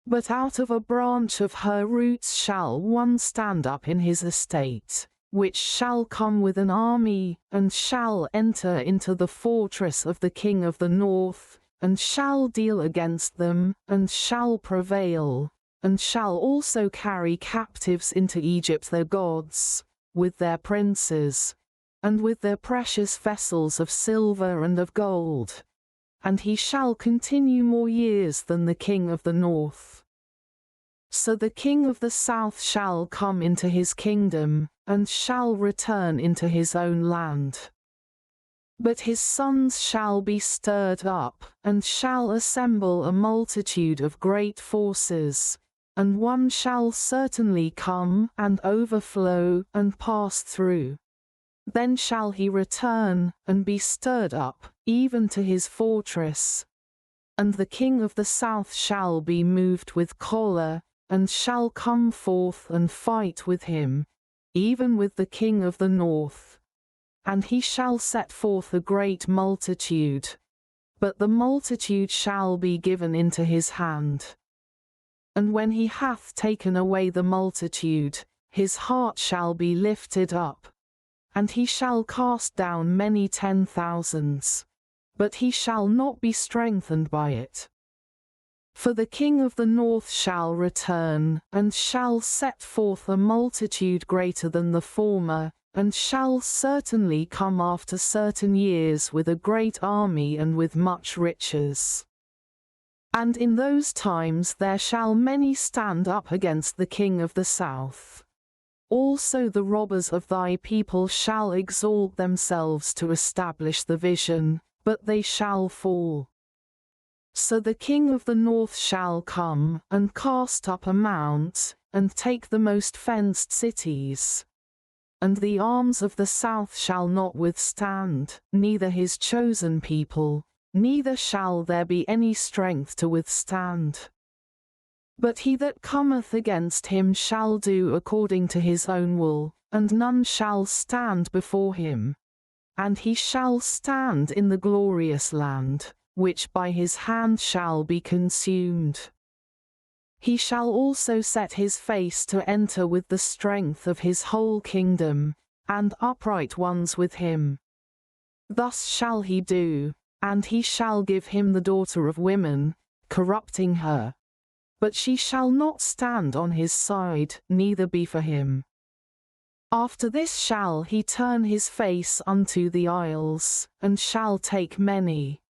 But out of a branch of her roots shall one stand up in his estate, which shall come with an army, and shall enter into the fortress of the king of the north, and shall deal against them, and shall prevail, and shall also carry captives into Egypt their gods, with their princes, and with their precious vessels of silver and of gold. And he shall continue more years than the king of the north. So the king of the south shall come into his kingdom, and shall return into his own land. But his sons shall be stirred up, and shall assemble a multitude of great forces, and one shall certainly come, and overflow, and pass through. Then shall he return, and be stirred up, even to his fortress. And the king of the south shall be moved with choler, and shall come forth and fight with him, even with the king of the north. And he shall set forth a great multitude, but the multitude shall be given into his hand. And when he hath taken away the multitude, his heart shall be lifted up, and he shall cast down many 10,000s, but he shall not be strengthened by it. For the king of the north shall return, and shall set forth a multitude greater than the former, and shall certainly come after certain years with a great army and with much riches. And in those times there shall many stand up against the king of the south. Also the robbers of thy people shall exalt themselves to establish the vision, but they shall fall. So the king of the north shall come, and cast up a mount, and take the most fenced cities. And the arms of the south shall not withstand, neither his chosen people, neither shall there be any strength to withstand. But he that cometh against him shall do according to his own will, and none shall stand before him. And he shall stand in the glorious land, which by his hand shall be consumed. He shall also set his face to enter with the strength of his whole kingdom, and upright ones with him. Thus shall he do, and he shall give him the daughter of women, corrupting her. But she shall not stand on his side, neither be for him. After this shall he turn his face unto the isles, and shall take many.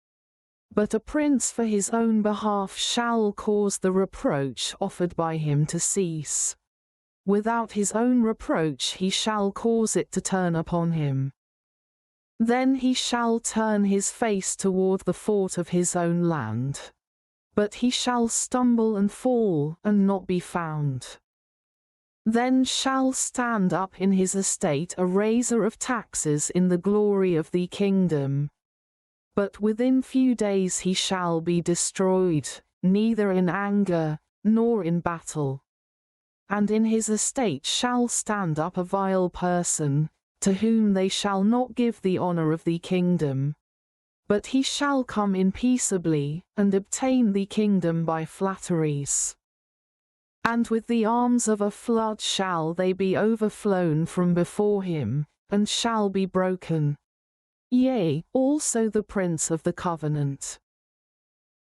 But a prince for his own behalf shall cause the reproach offered by him to cease. Without his own reproach he shall cause it to turn upon him. Then he shall turn his face toward the fort of his own land. But he shall stumble and fall, and not be found. Then shall stand up in his estate a raiser of taxes in the glory of the kingdom. But within few days he shall be destroyed, neither in anger, nor in battle. And in his estate shall stand up a vile person, to whom they shall not give the honor of the kingdom. But he shall come in peaceably, and obtain the kingdom by flatteries. And with the arms of a flood shall they be overflown from before him, and shall be broken. Yea, also the prince of the covenant.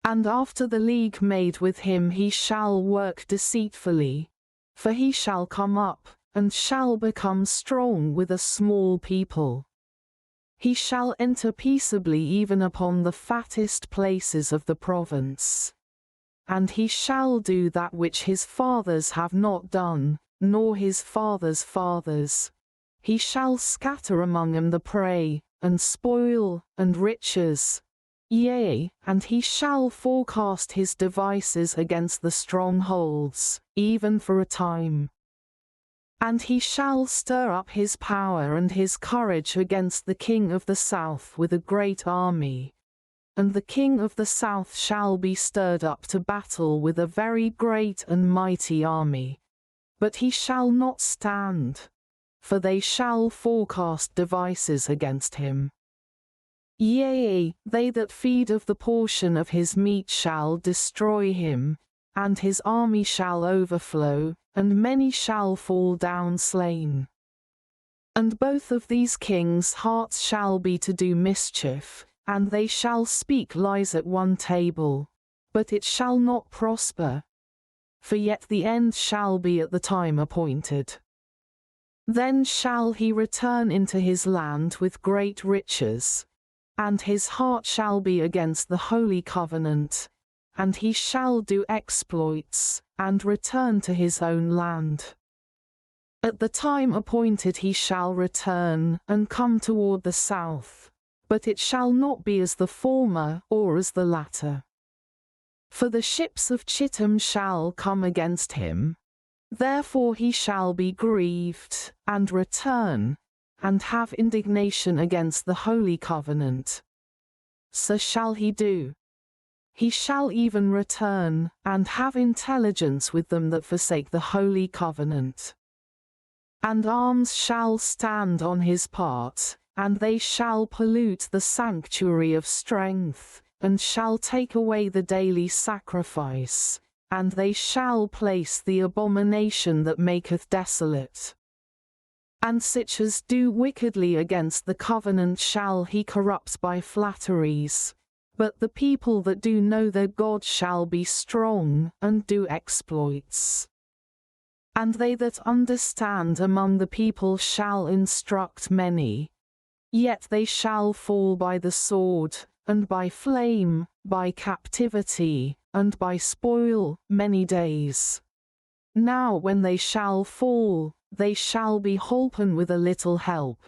And after the league made with him he shall work deceitfully, for he shall come up, and shall become strong with a small people. He shall enter peaceably even upon the fattest places of the province. And he shall do that which his fathers have not done, nor his fathers' fathers. He shall scatter among them the prey, and spoil, and riches. Yea, and he shall forecast his devices against the strongholds, even for a time. And he shall stir up his power and his courage against the king of the south with a great army. And the king of the south shall be stirred up to battle with a very great and mighty army. But he shall not stand, for they shall forecast devices against him. Yea, they that feed of the portion of his meat shall destroy him, and his army shall overflow, and many shall fall down slain. And both of these kings' hearts shall be to do mischief, and they shall speak lies at one table, but it shall not prosper. For yet the end shall be at the time appointed. Then shall he return into his land with great riches, and his heart shall be against the holy covenant, and he shall do exploits, and return to his own land. At the time appointed he shall return, and come toward the south, but it shall not be as the former, or as the latter. For the ships of Chittim shall come against him, therefore he shall be grieved, and return, and have indignation against the holy covenant. So shall he do. He shall even return, and have intelligence with them that forsake the holy covenant. And arms shall stand on his part, and they shall pollute the sanctuary of strength, and shall take away the daily sacrifice, and they shall place the abomination that maketh desolate. And such as do wickedly against the covenant shall he corrupt by flatteries. But the people that do know their God shall be strong, and do exploits. And they that understand among the people shall instruct many. Yet they shall fall by the sword, and by flame, by captivity, and by spoil, many days. Now when they shall fall, they shall be holpen with a little help.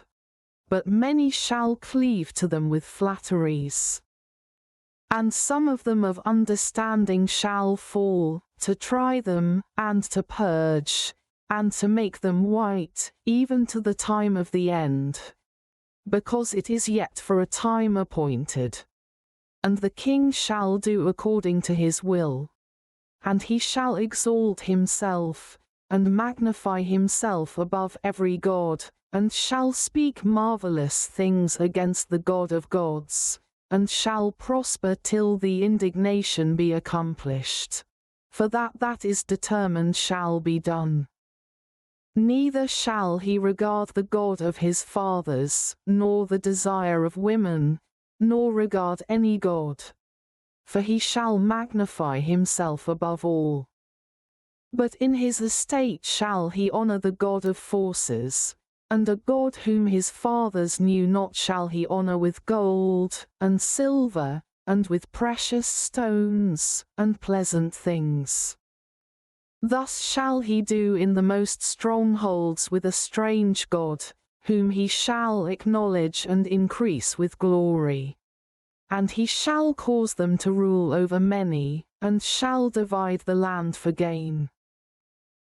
But many shall cleave to them with flatteries. And some of them of understanding shall fall, to try them, and to purge, and to make them white, even to the time of the end. Because it is yet for a time appointed. And the king shall do according to his will. And he shall exalt himself, and magnify himself above every god, and shall speak marvelous things against the God of gods, and shall prosper till the indignation be accomplished. For that is determined shall be done. Neither shall he regard the God of his fathers, nor the desire of women, nor regard any god. For he shall magnify himself above all. But in his estate shall he honor the God of forces, and a God whom his fathers knew not shall he honor with gold, and silver, and with precious stones, and pleasant things. Thus shall he do in the most strongholds with a strange God, whom he shall acknowledge and increase with glory. And he shall cause them to rule over many, and shall divide the land for gain.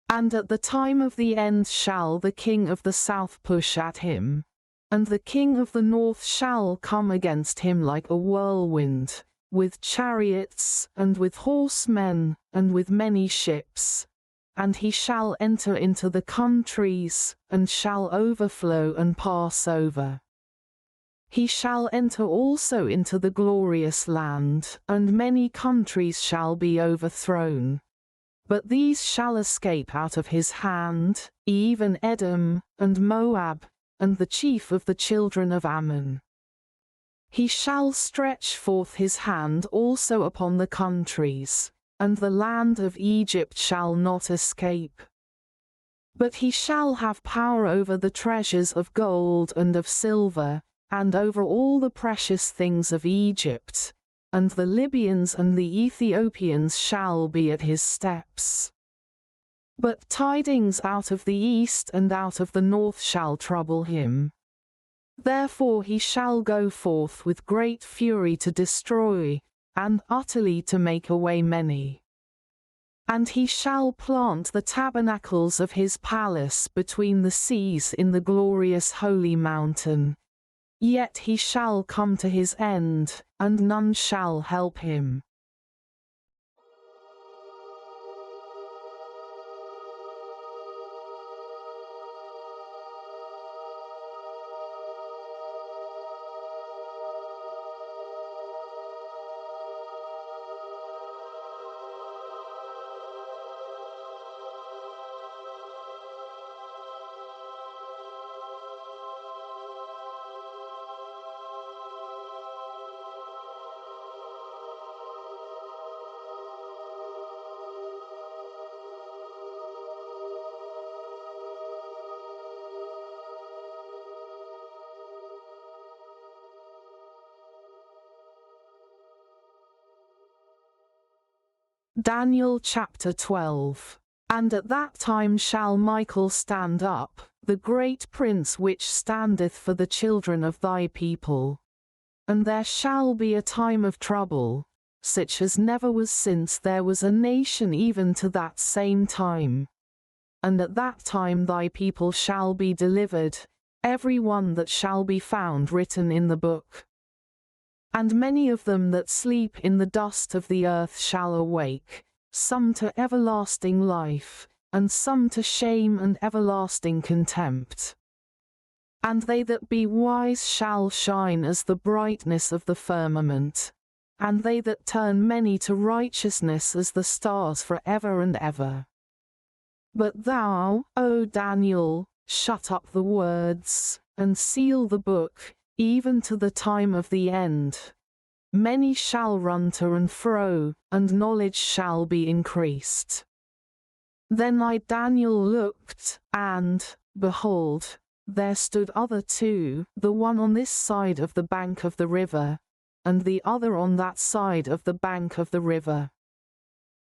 And at the time of the end shall the king of the south push at him, and the king of the north shall come against him like a whirlwind, with chariots, and with horsemen, and with many ships. And he shall enter into the countries, and shall overflow and pass over. He shall enter also into the glorious land, and many countries shall be overthrown. But these shall escape out of his hand, even Edom, and Moab, and the chief of the children of Ammon. He shall stretch forth his hand also upon the countries, and the land of Egypt shall not escape. But he shall have power over the treasures of gold and of silver, and over all the precious things of Egypt, and the Libyans and the Ethiopians shall be at his steps. But tidings out of the east and out of the north shall trouble him. Therefore he shall go forth with great fury to destroy, and utterly to make away many. And he shall plant the tabernacles of his palace between the seas in the glorious holy mountain. Yet he shall come to his end, and none shall help him. Daniel chapter 12. And at that time shall Michael stand up, the great prince which standeth for the children of thy people. And there shall be a time of trouble, such as never was since there was a nation even to that same time. And at that time thy people shall be delivered, every one that shall be found written in the book. And many of them that sleep in the dust of the earth shall awake, some to everlasting life, and some to shame and everlasting contempt. And they that be wise shall shine as the brightness of the firmament, and they that turn many to righteousness as the stars for ever and ever. But thou, O Daniel, shut up the words, and seal the book, even to the time of the end. Many shall run to and fro, and knowledge shall be increased. Then I Daniel looked, and, behold, there stood other two, the one on this side of the bank of the river, and the other on that side of the bank of the river.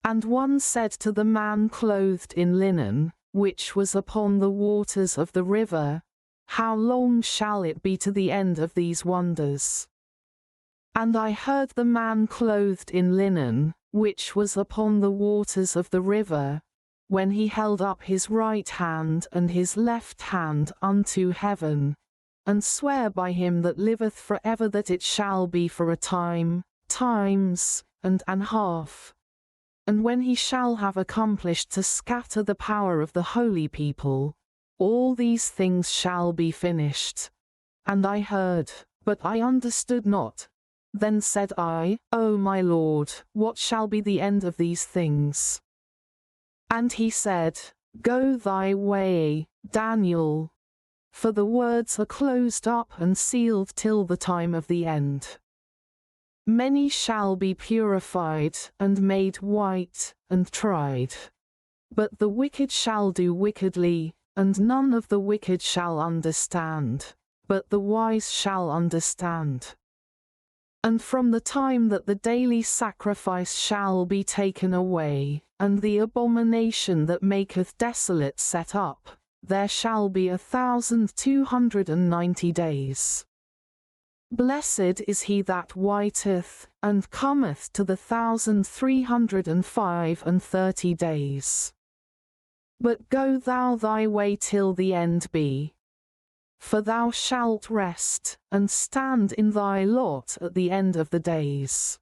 And one said to the man clothed in linen, which was upon the waters of the river, How long shall it be to the end of these wonders? And I heard the man clothed in linen, which was upon the waters of the river, when he held up his right hand and his left hand unto heaven, and sware by him that liveth for ever that it shall be for a time, times, and an half. And when he shall have accomplished to scatter the power of the holy people, all these things shall be finished. And I heard, but I understood not. Then said I, O my Lord, what shall be the end of these things? And he said, Go thy way, Daniel, for the words are closed up and sealed till the time of the end. Many shall be purified, and made white, and tried. But the wicked shall do wickedly, and none of the wicked shall understand, but the wise shall understand. And from the time that the daily sacrifice shall be taken away, and the abomination that maketh desolate set up, there shall be 1,290 days. Blessed is he that waiteth, and cometh to the 1,335 days. But go thou thy way till the end be. For thou shalt rest, and stand in thy lot at the end of the days.